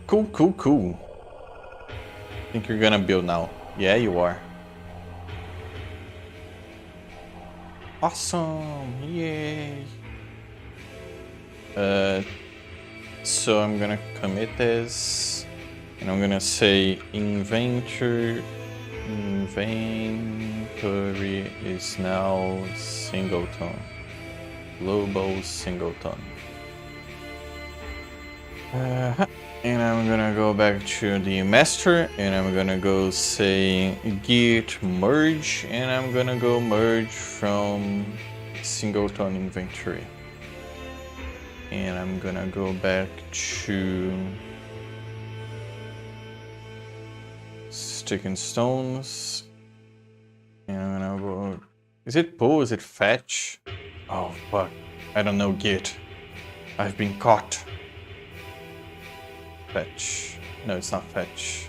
Cool. Cool. Think you're gonna build now. Yeah, you are. Awesome! Yay! So I'm gonna commit this, and I'm gonna say inventory is now singleton. Global singleton. And I'm gonna go back to the master, and I'm gonna go say git merge, and I'm gonna go merge from singleton inventory. And I'm gonna go back to stick and stones, and I'm gonna go Is it pull? Is it fetch? Oh fuck. I don't know, Git. I've been caught. Fetch. No, it's not fetch.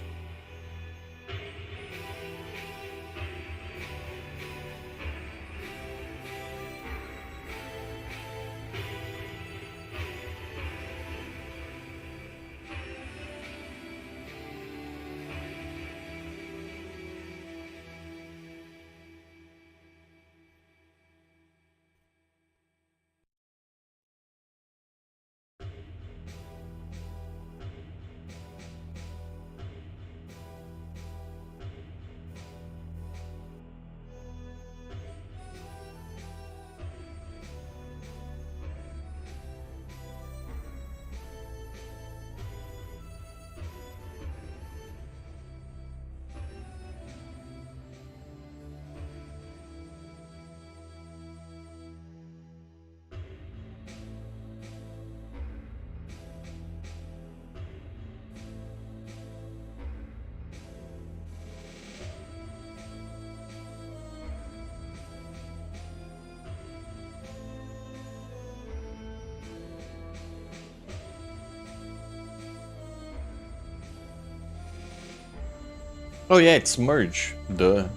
Oh yeah, it's merge. Duh.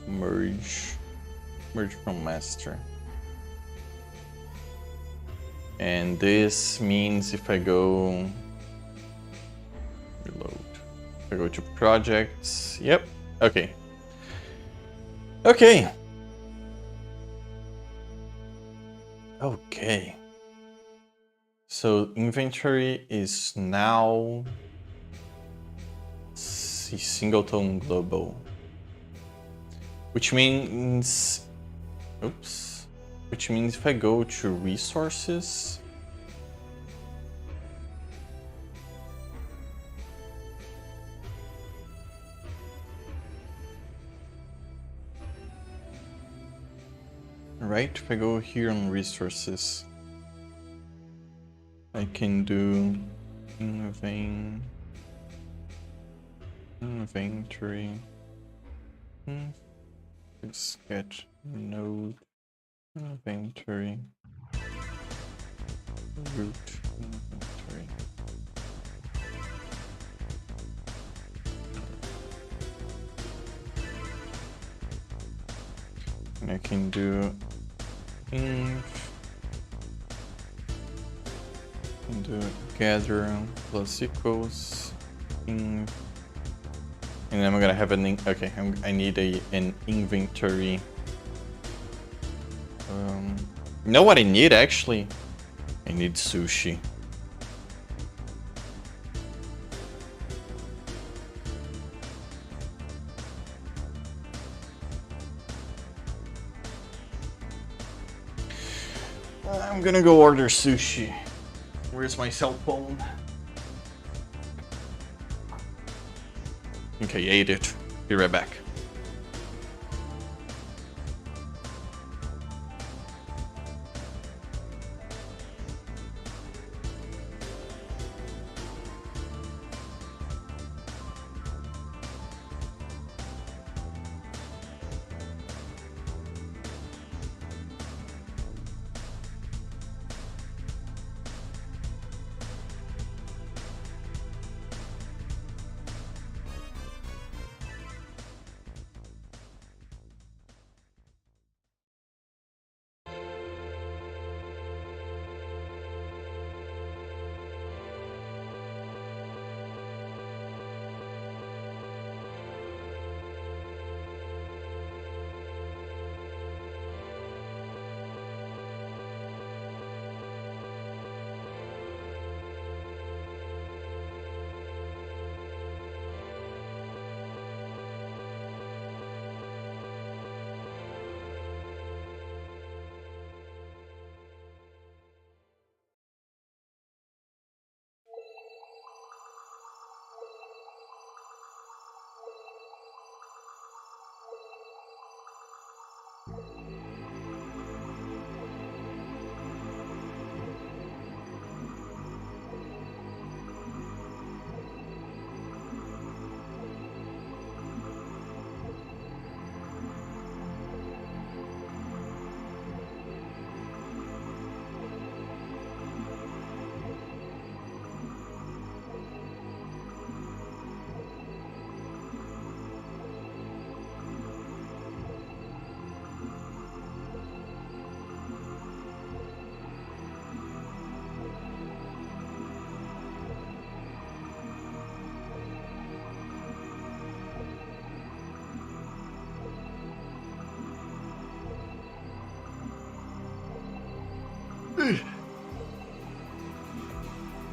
Merge. Merge from master. And this means if I go... Reload. If I go to projects... Yep. Okay. Okay. Okay. So inventory is now... singleton global, which means, oops, which means if I go to resources, right? If I go here on resources, I can do inventory. Let's get node inventory root inventory. And I can do inv and do gather plus equals inv. And then I'm gonna have an okay. I need an inventory. You know what I need actually? I need sushi. I'm gonna go order sushi. Where's my cell phone? Okay, ate it. Be right back.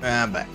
I'm back.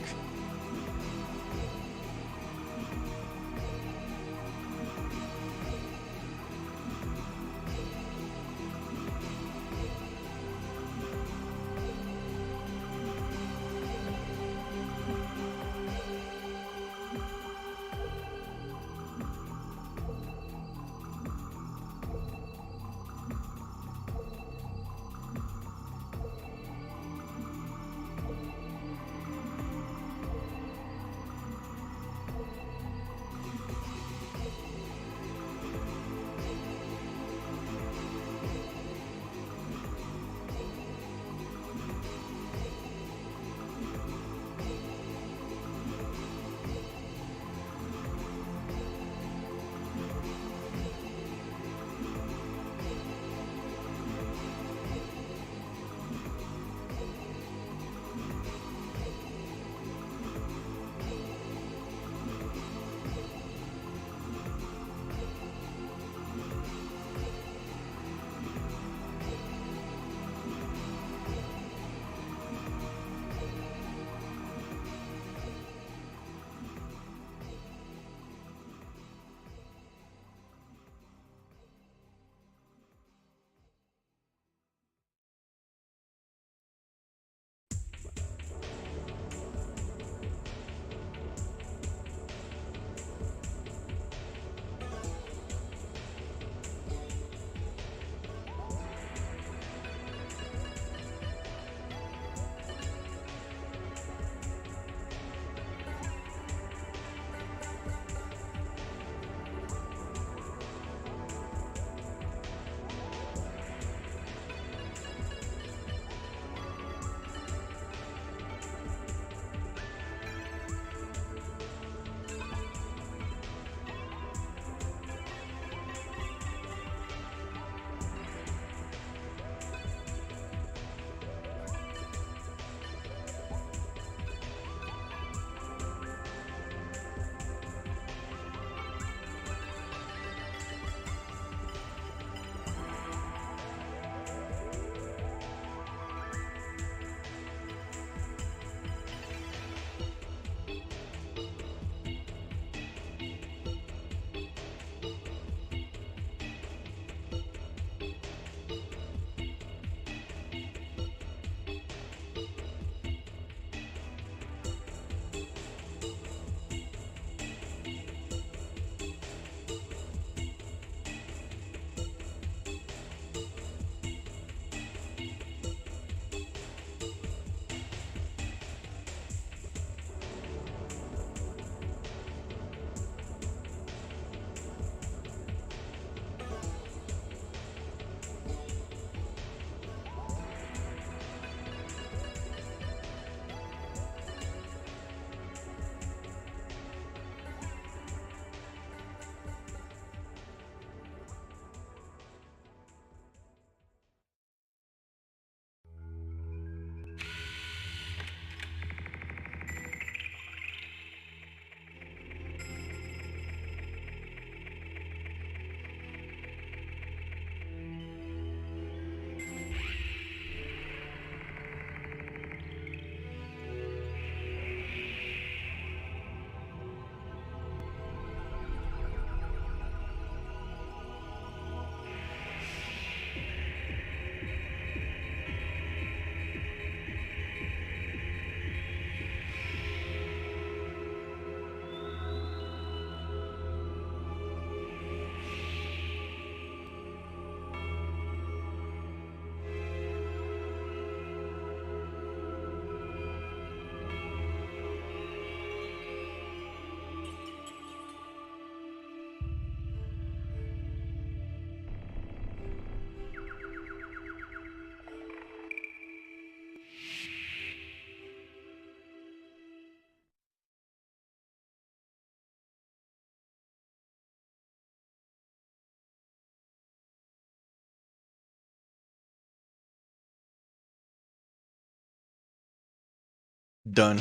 Done.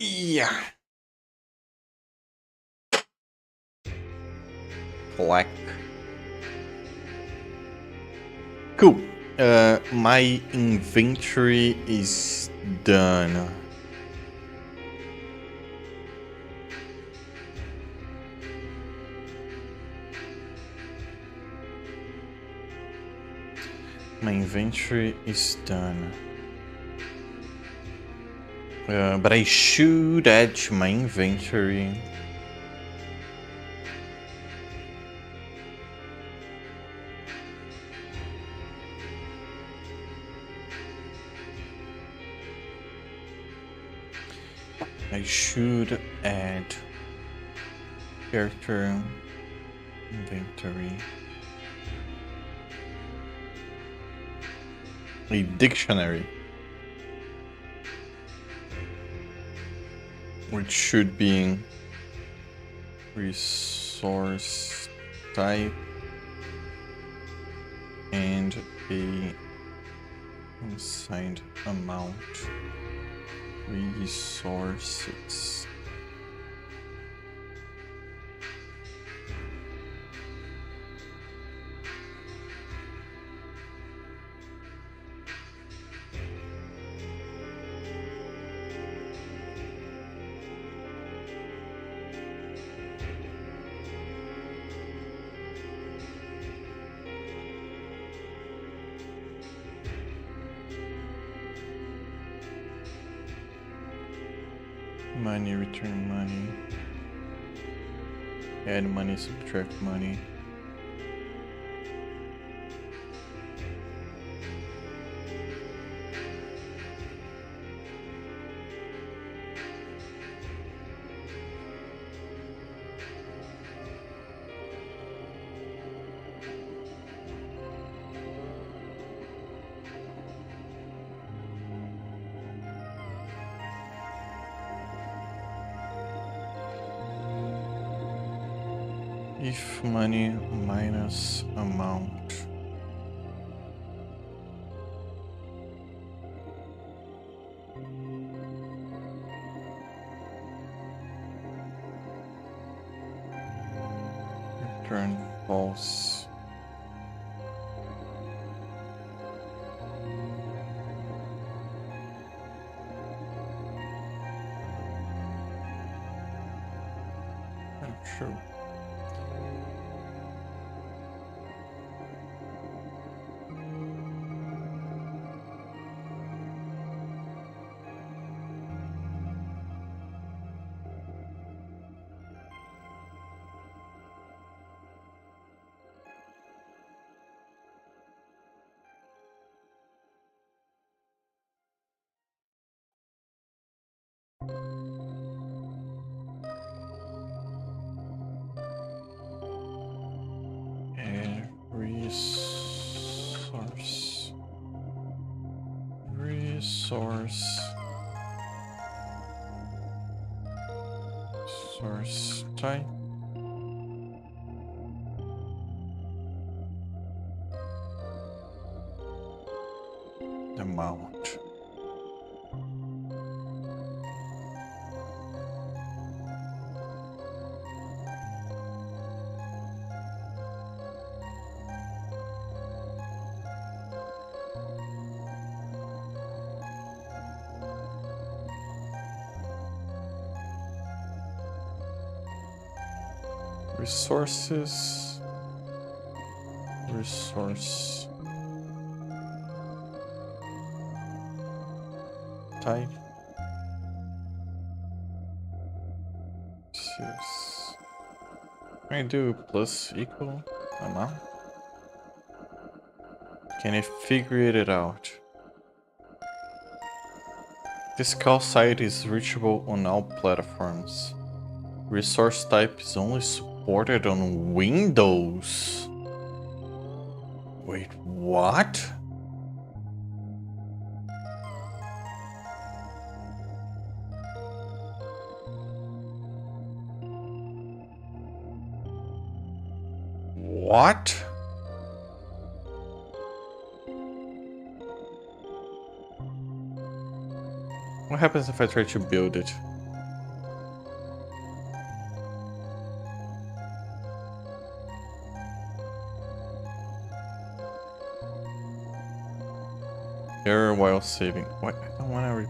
Yeah. Black. Cool. My inventory is done. My inventory is done. But I should add to my inventory. I should add character inventory. A dictionary. Which should be resource type and a unsigned amount. Resources. Money, return money. Add money, subtract money. If money minus amount. Return false. True. Source type. Amount. Resources, resource type, yes. Can I do plus equal amount? Can I figure it out? This call site is reachable on all platforms. Resource type is only supported on Windows. Wait, what? What? What happens if I try to build it? Error while saving. What? I don't want to.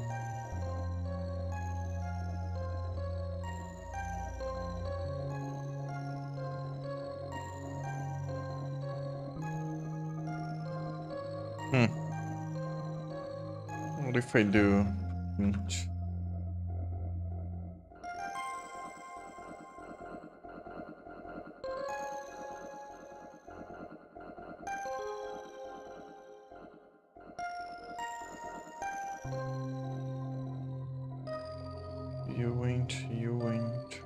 What if I do? You ain't.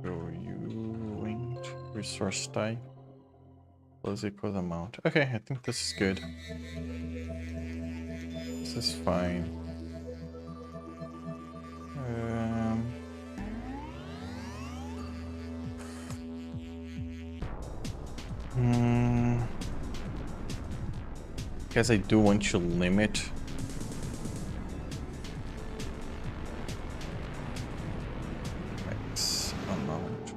Oh, you ain't. Resource type plus equal amount. Okay, I think this is good. This is fine. Guess I do want to limit X amount.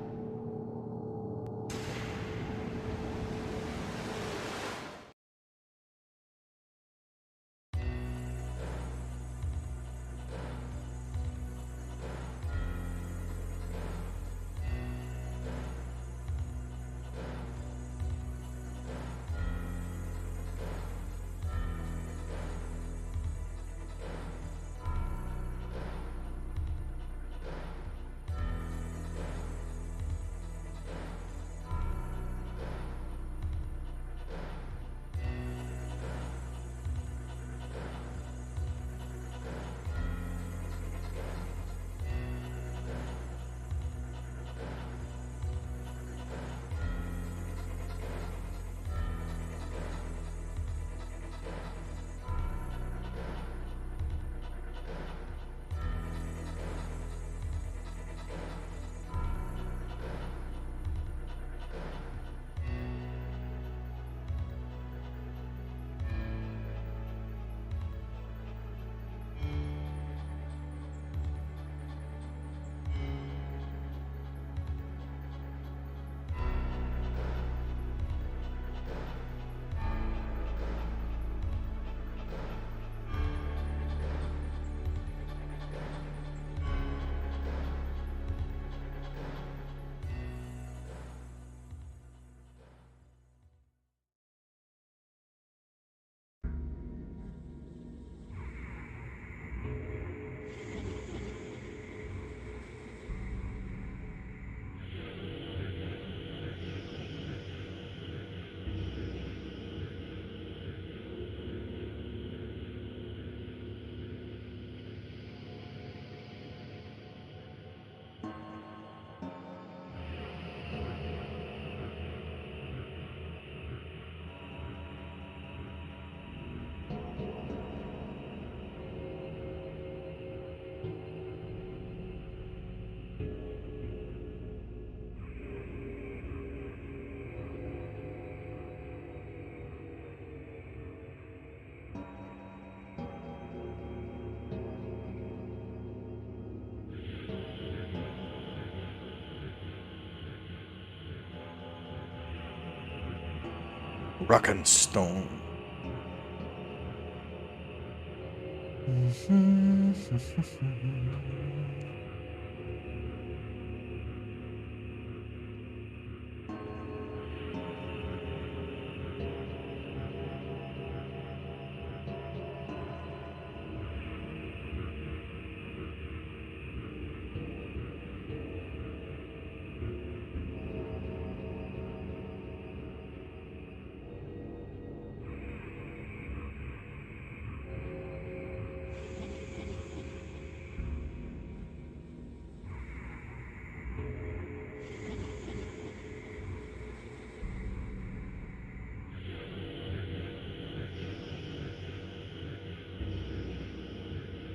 Rock and stone.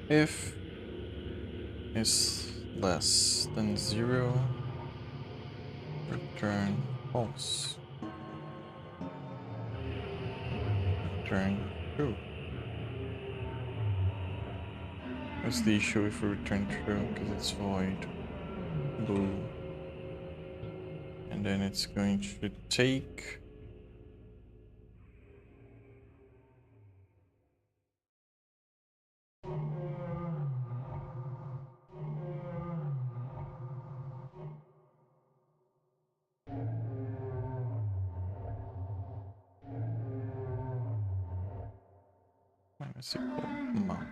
If is less than 0, return false. Return true. What's the issue if we return true? Because it's void. Blue. And then it's going to take is equal amount.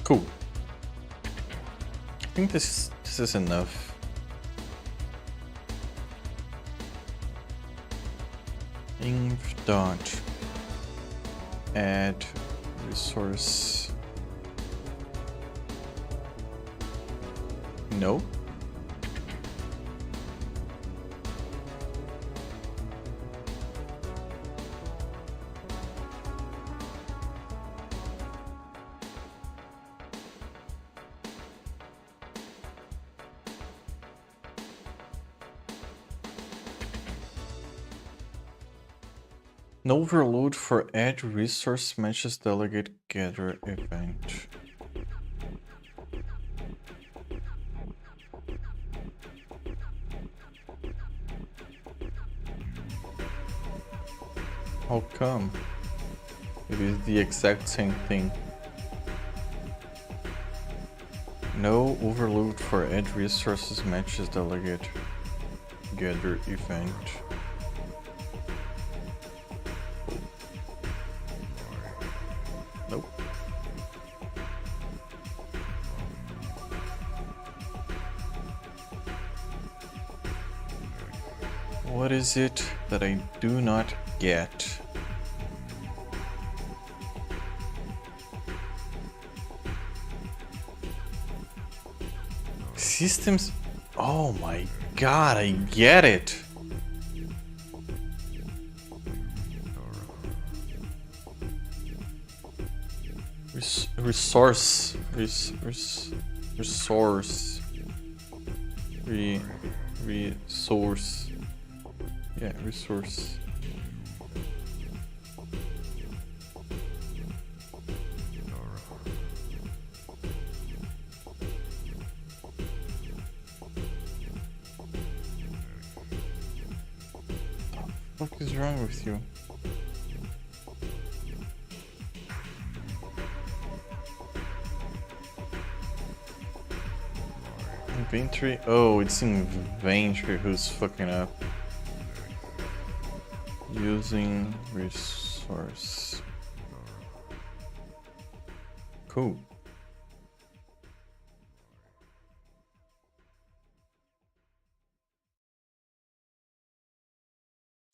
Cool. I think this is enough. Inv dot add resource. No. No overload for add resource matches delegate gather event. How come? It is the exact same thing. No overload for add resources matches delegate gather event. Nope. What is it that I do not get? Systems. Oh my god, I get it. Resource. Yeah, resource. What the fuck is wrong with you? Inventory? Oh, it's inventory who's fucking up. Using resource. Cool.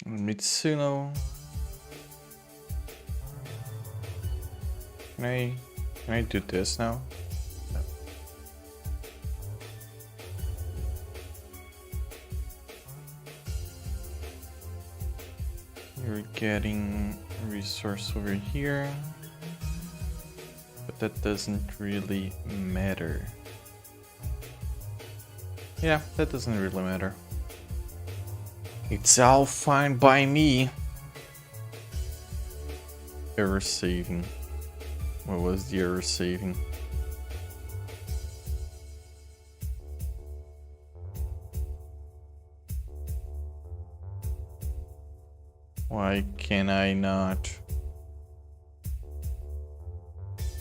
Mitsuno. Can I do this now? No. You're getting resource over here, but that doesn't really matter. Yeah, that doesn't really matter. It's all fine by me. Error saving. What was the error saving? Why can I not?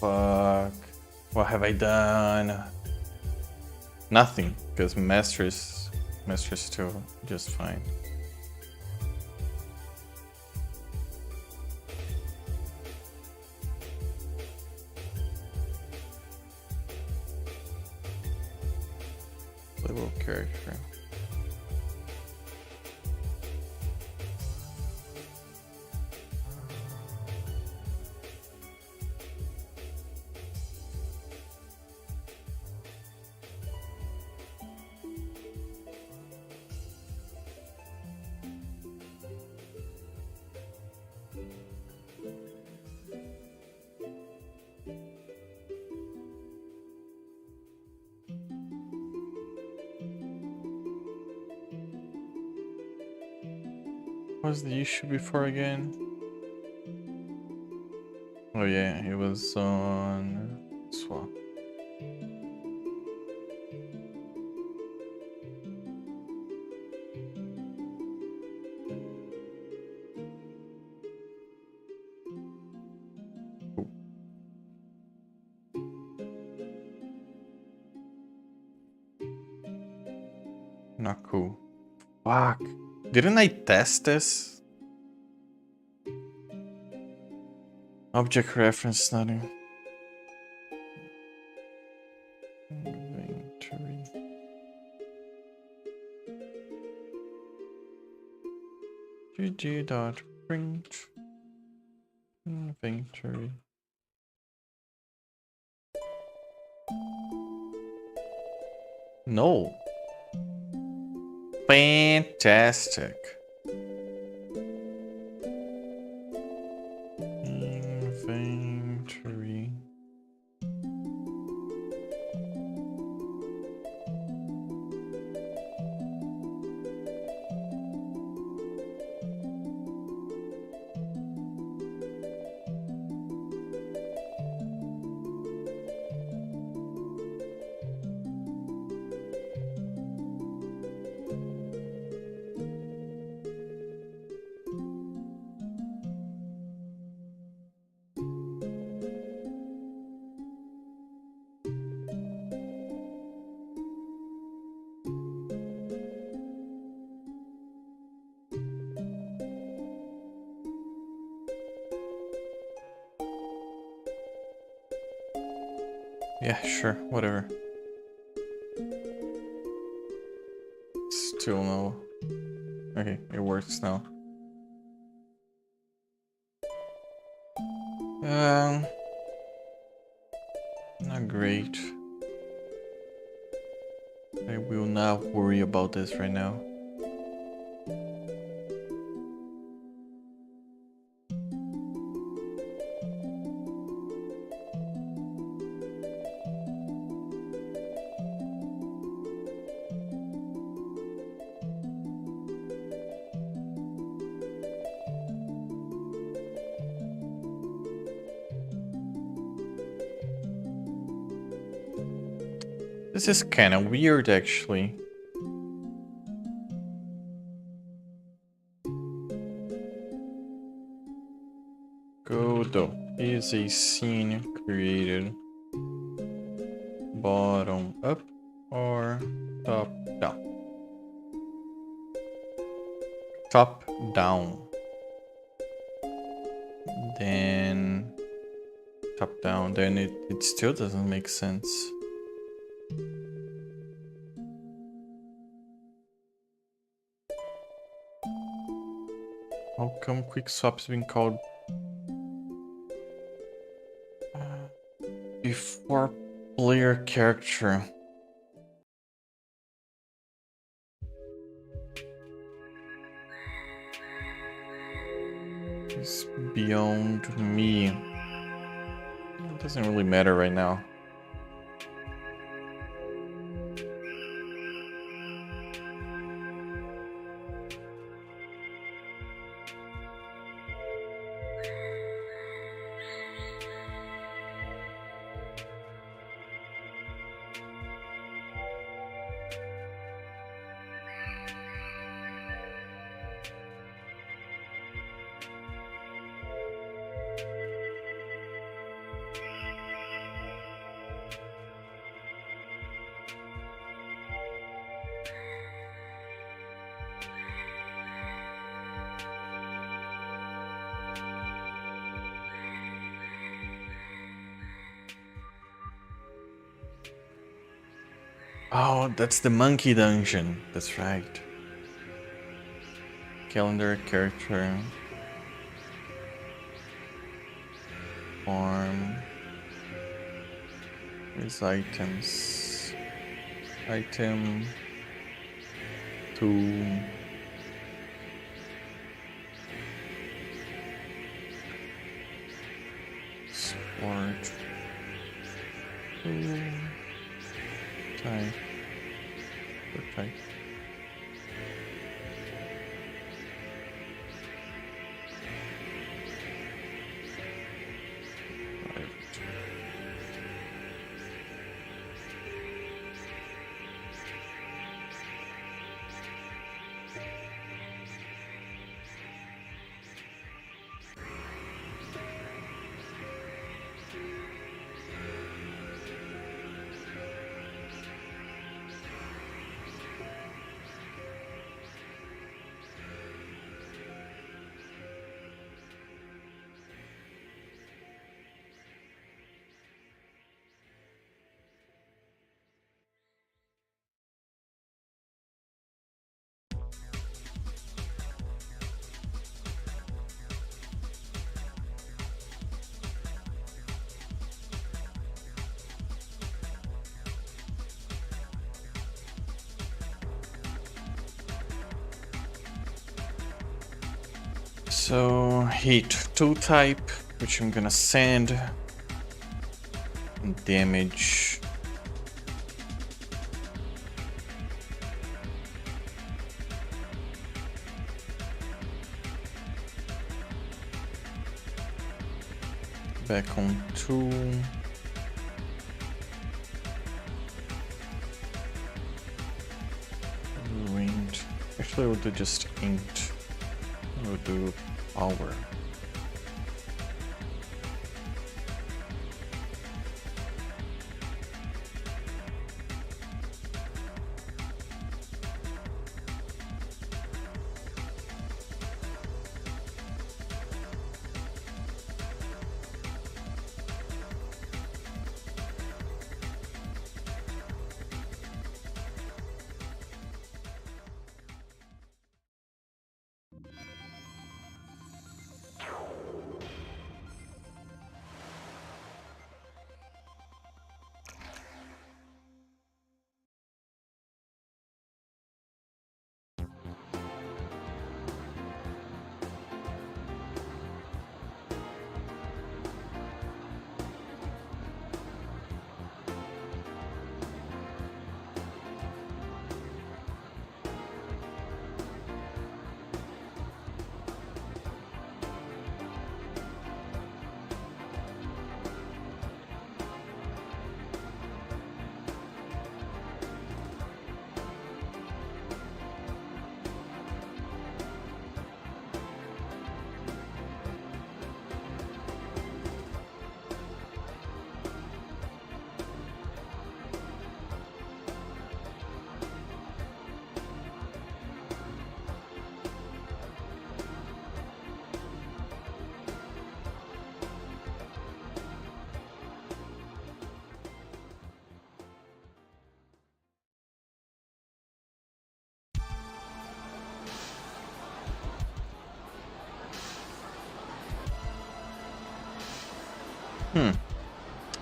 Fuck. What have I done? Nothing, because master is still just fine. Playable character. What was the issue before again? Oh yeah, it was on swap. Not cool. Fuck. Didn't I test this? Object reference study. Inventory. gg.print inventory. No. Fantastic. Inventory. Yeah, sure, whatever. Still no. Okay, it works now. Not great. I will not worry about this right now. This is kind of weird, actually. Godot is a scene created bottom up or top down? Top down. Then top down, then it still doesn't make sense. How come quick swap's been called before player character? It's beyond me. It doesn't really matter right now. Oh, that's the monkey dungeon. That's right. Calendar, character, form. Here's items. Item. Tool. Sport. Tool. Type. Type. So heat 2 type, which I'm gonna send. And damage. Back on 2. Wind. Actually, we'll do just int. We'll do power.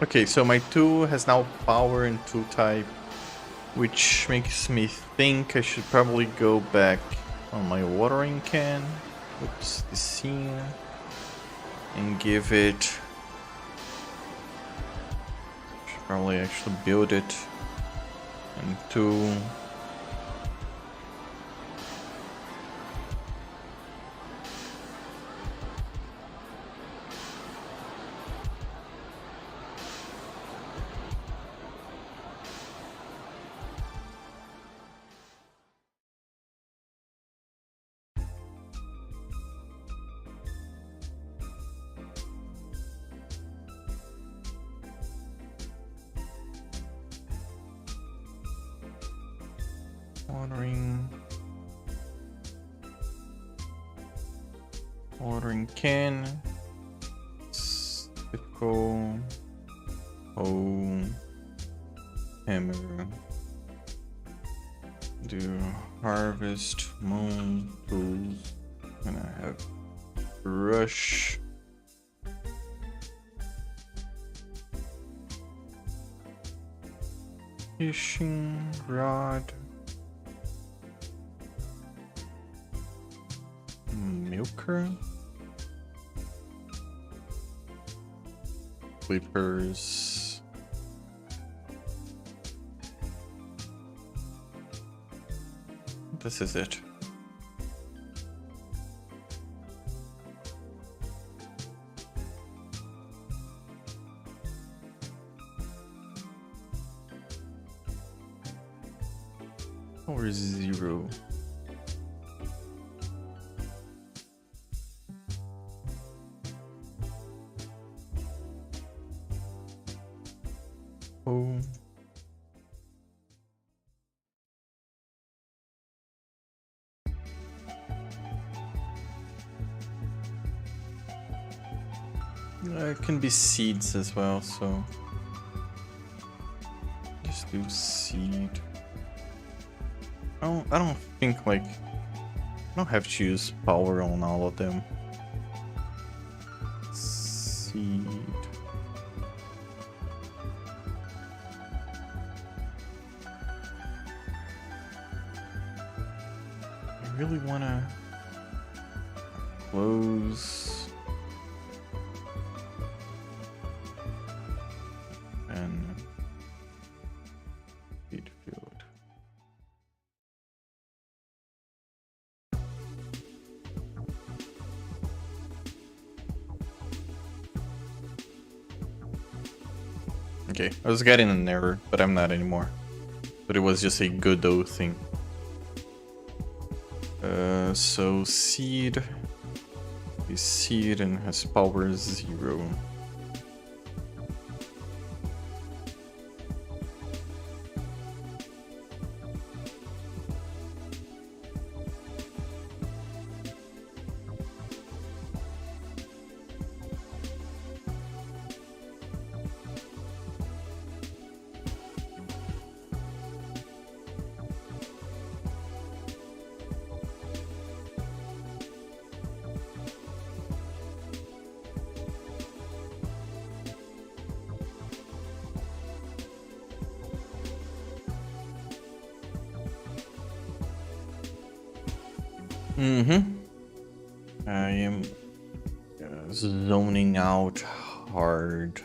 Okay, so my 2 has now power and 2 type, which makes me think I should probably go back on my watering can. Oops, the scene. And give it... Should probably actually build it. And 2... Watering can, sickle, hoe, hammer, do harvest, mow, tools, and I have brush, fishing rod, milker, clippers, this is it. Or 0. Oh. It can be seeds as well, so just do seed. I don't think like I don't have to use power on all of them. Seed. I really wanna close. And feed field. Okay, I was getting an error, but I'm not anymore. But it was just a Godot thing. So seed is seed and has power 0. I am zoning out hard.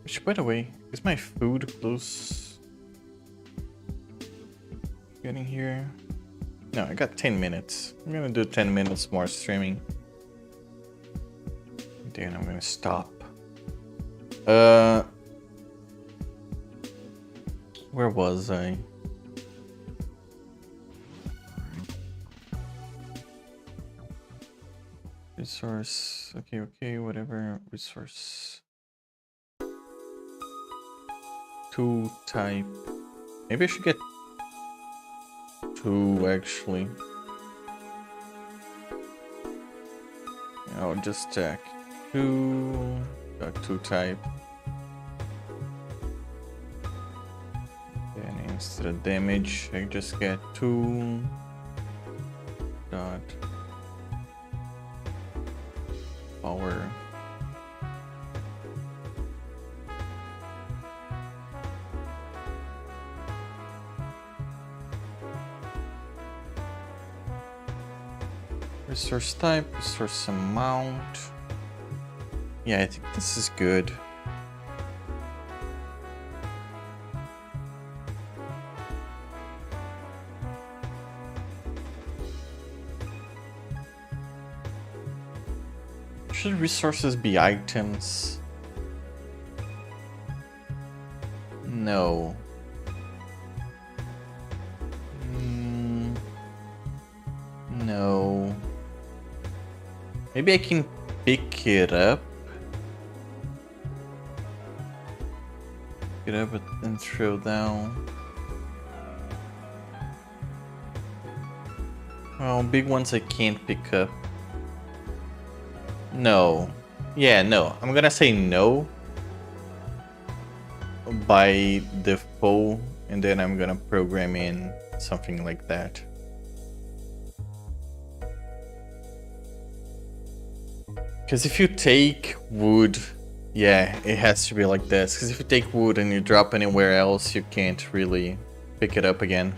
Which, by the way, is my food close? Getting here? No, I got 10 minutes. I'm gonna do 10 minutes more streaming. Then I'm gonna stop. Where was I? Resource. Okay, whatever. Resource. Tool type. Maybe I should get 2 actually. I'll just check. 2. Got 2 type. Instead of damage, I just get 2 dot power. Resource type, resource amount. Yeah, I think this is good. Should resources be items? No. No. Maybe I can pick it up. Pick it up and throw down. Well, big ones I can't pick up. No. Yeah, no. I'm gonna say no by default, and then I'm gonna program in something like that. Because if you take wood, yeah, it has to be like this. Because if you take wood and you drop anywhere else, you can't really pick it up again.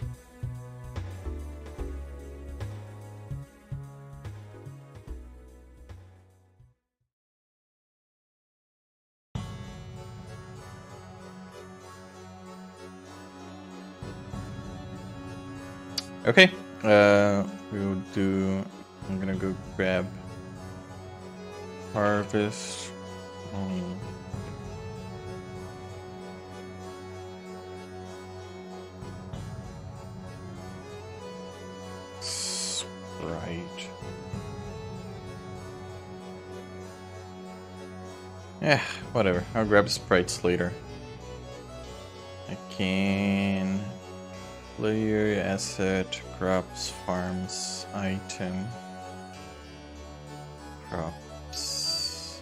Okay, we'll do, I'm gonna go grab harvest. Sprite. Yeah, whatever, I'll grab sprites later. I can... Player, asset, crops, farms, item, crops,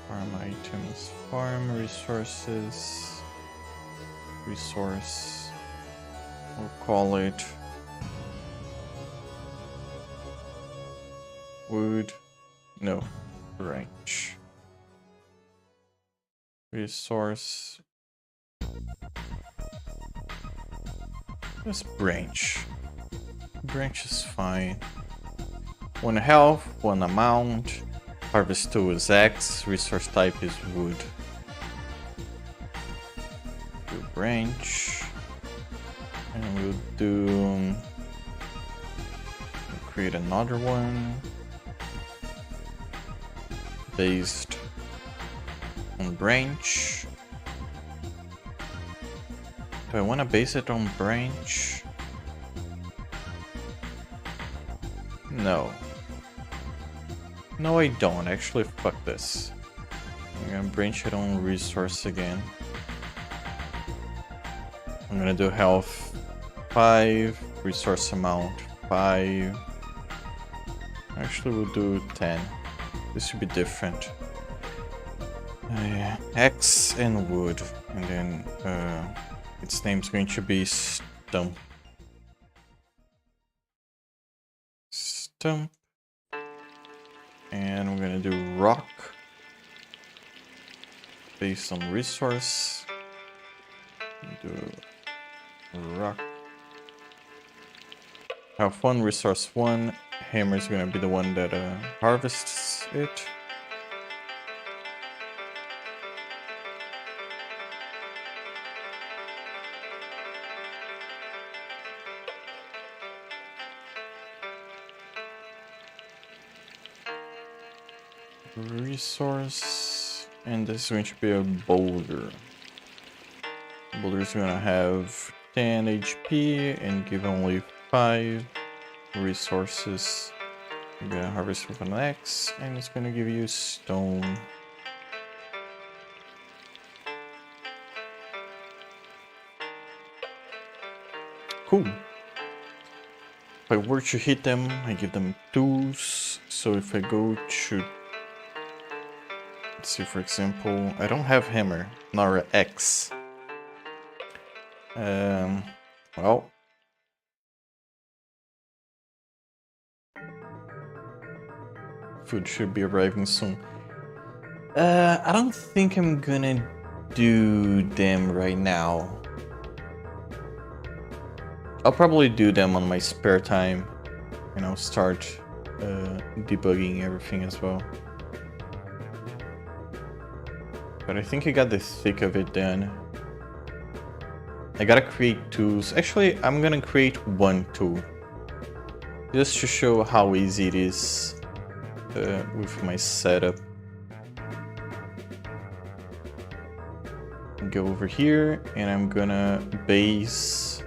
farm items, farm resources, resource, we'll call it wood, no, branch, resource, Just branch. Branch is fine. 1 health, 1 amount. Harvest tool is X. Resource type is wood. Do branch. And we'll do... create another one. Based on branch. Do I want to base it on branch? No. No, I don't. Actually, fuck this. I'm gonna branch it on resource again. I'm gonna do health 5, resource amount 5. Actually, we'll do 10. This should be different. X and wood, and then its name's going to be Stump. Stump. And we're gonna do rock based on resource. Do rock. Have 1, resource 1. Hammer is gonna be the one that harvests it. Resource, and this is going to be a boulder. Boulder is gonna have 10 HP and give only 5 resources. I'm gonna harvest with an X, and it's gonna give you stone. Cool. If I were to hit them, I give them 2s. So if I go to, let's see, for example, I don't have hammer nor X. Well, food should be arriving soon. I don't think I'm gonna do them right now. I'll probably do them on my spare time, and I'll start debugging everything as well. But I think I got the thick of it done. I gotta create tools. Actually, I'm gonna create 1 tool. Just to show how easy it is with my setup. Go over here, and I'm gonna base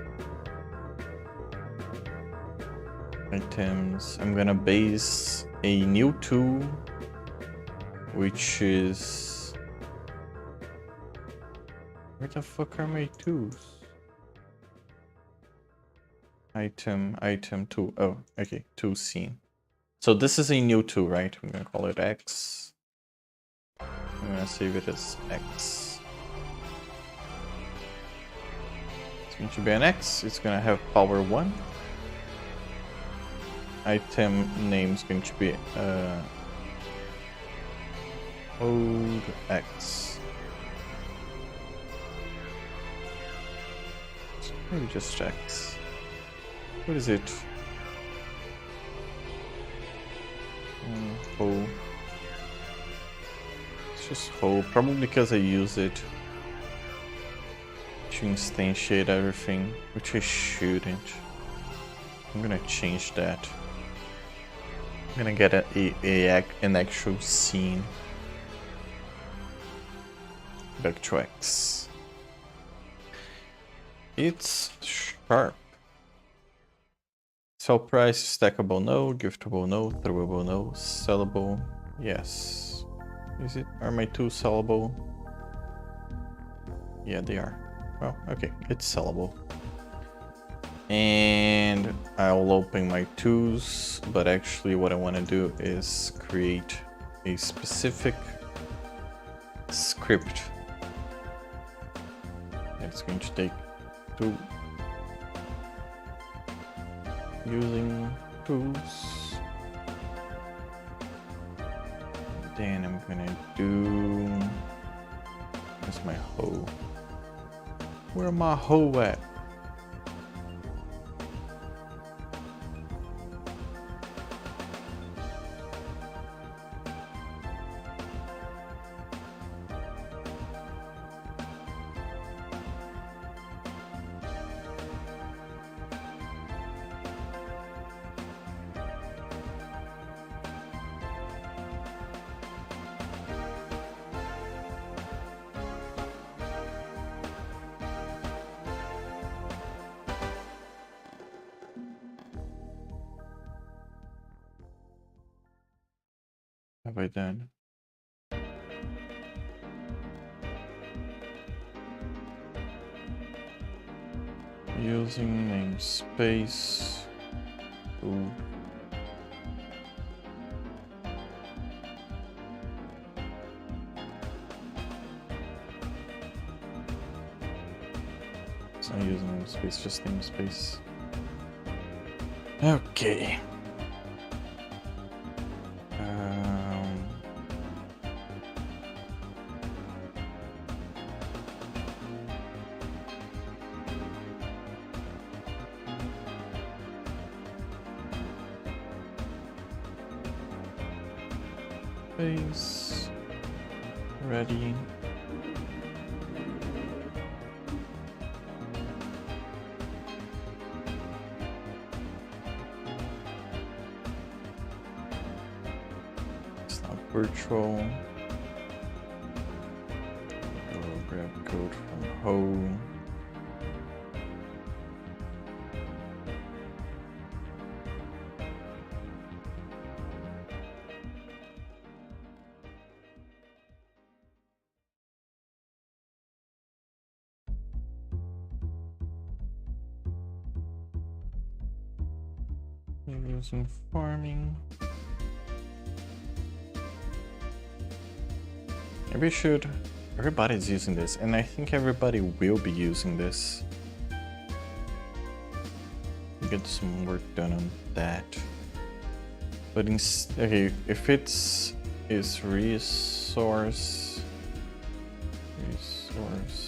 items. I'm gonna base a new tool, which is... where the fuck are my tools? Item tool. Oh, okay, tool scene. So this is a new tool, right? I'm gonna call it X. I'm gonna save it as X. It's going to be an X. It's gonna have power 1. Item name is going to be old X. Maybe just X. What is it? Whole. It's just whole, probably because I use it to instantiate everything, which I shouldn't. I'm gonna change that. I'm gonna get an actual scene. Back to X. It's sharp. Sell price, stackable no, giftable no, throwable no, sellable, yes. Is it? Are my two sellable? Yeah, they are. Well, okay, it's sellable. And I'll open my tools, but actually what I want to do is create a specific script. It's going to take two. Using tools. Then I'm gonna do. Where's my hoe? Where my hoe at? have I done? Using namespace. Ooh. It's not using namespace, just namespace. Okay. Space. Ready. It's not virtual. Go grab code from home. Using farming. Maybe I should. Everybody's using this, and I think everybody will be using this. Get some work done on that. But okay, if it's resource. Resource.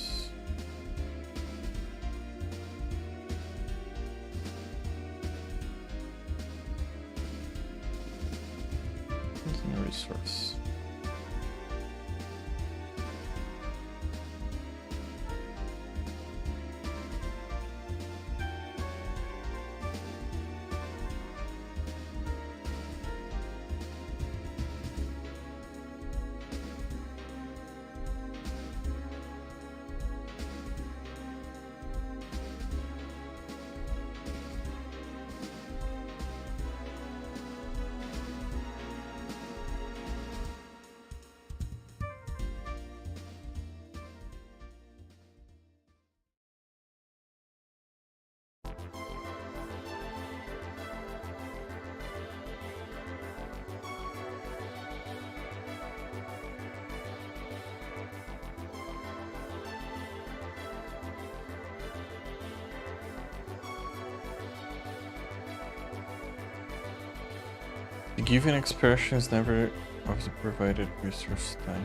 The given expression is never of the provided resource time.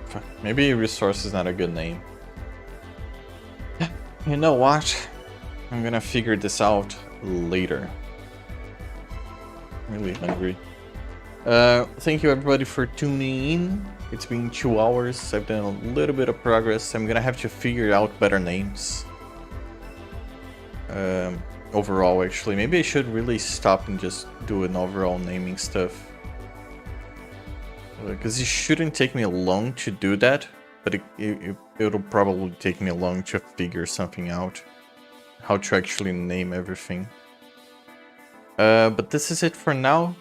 Fuck, maybe resource is not a good name. You know what? I'm gonna figure this out later. I'm really hungry. Thank you everybody for tuning in. It's been 2 hours. I've done a little bit of progress. I'm gonna have to figure out better names. Overall, actually, maybe I should really stop and just do an overall naming stuff. Because it shouldn't take me long to do that, but it'll probably take me long to figure something out. How to actually name everything. But this is it for now.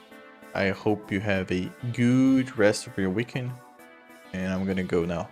I hope you have a good rest of your weekend, and I'm gonna go now.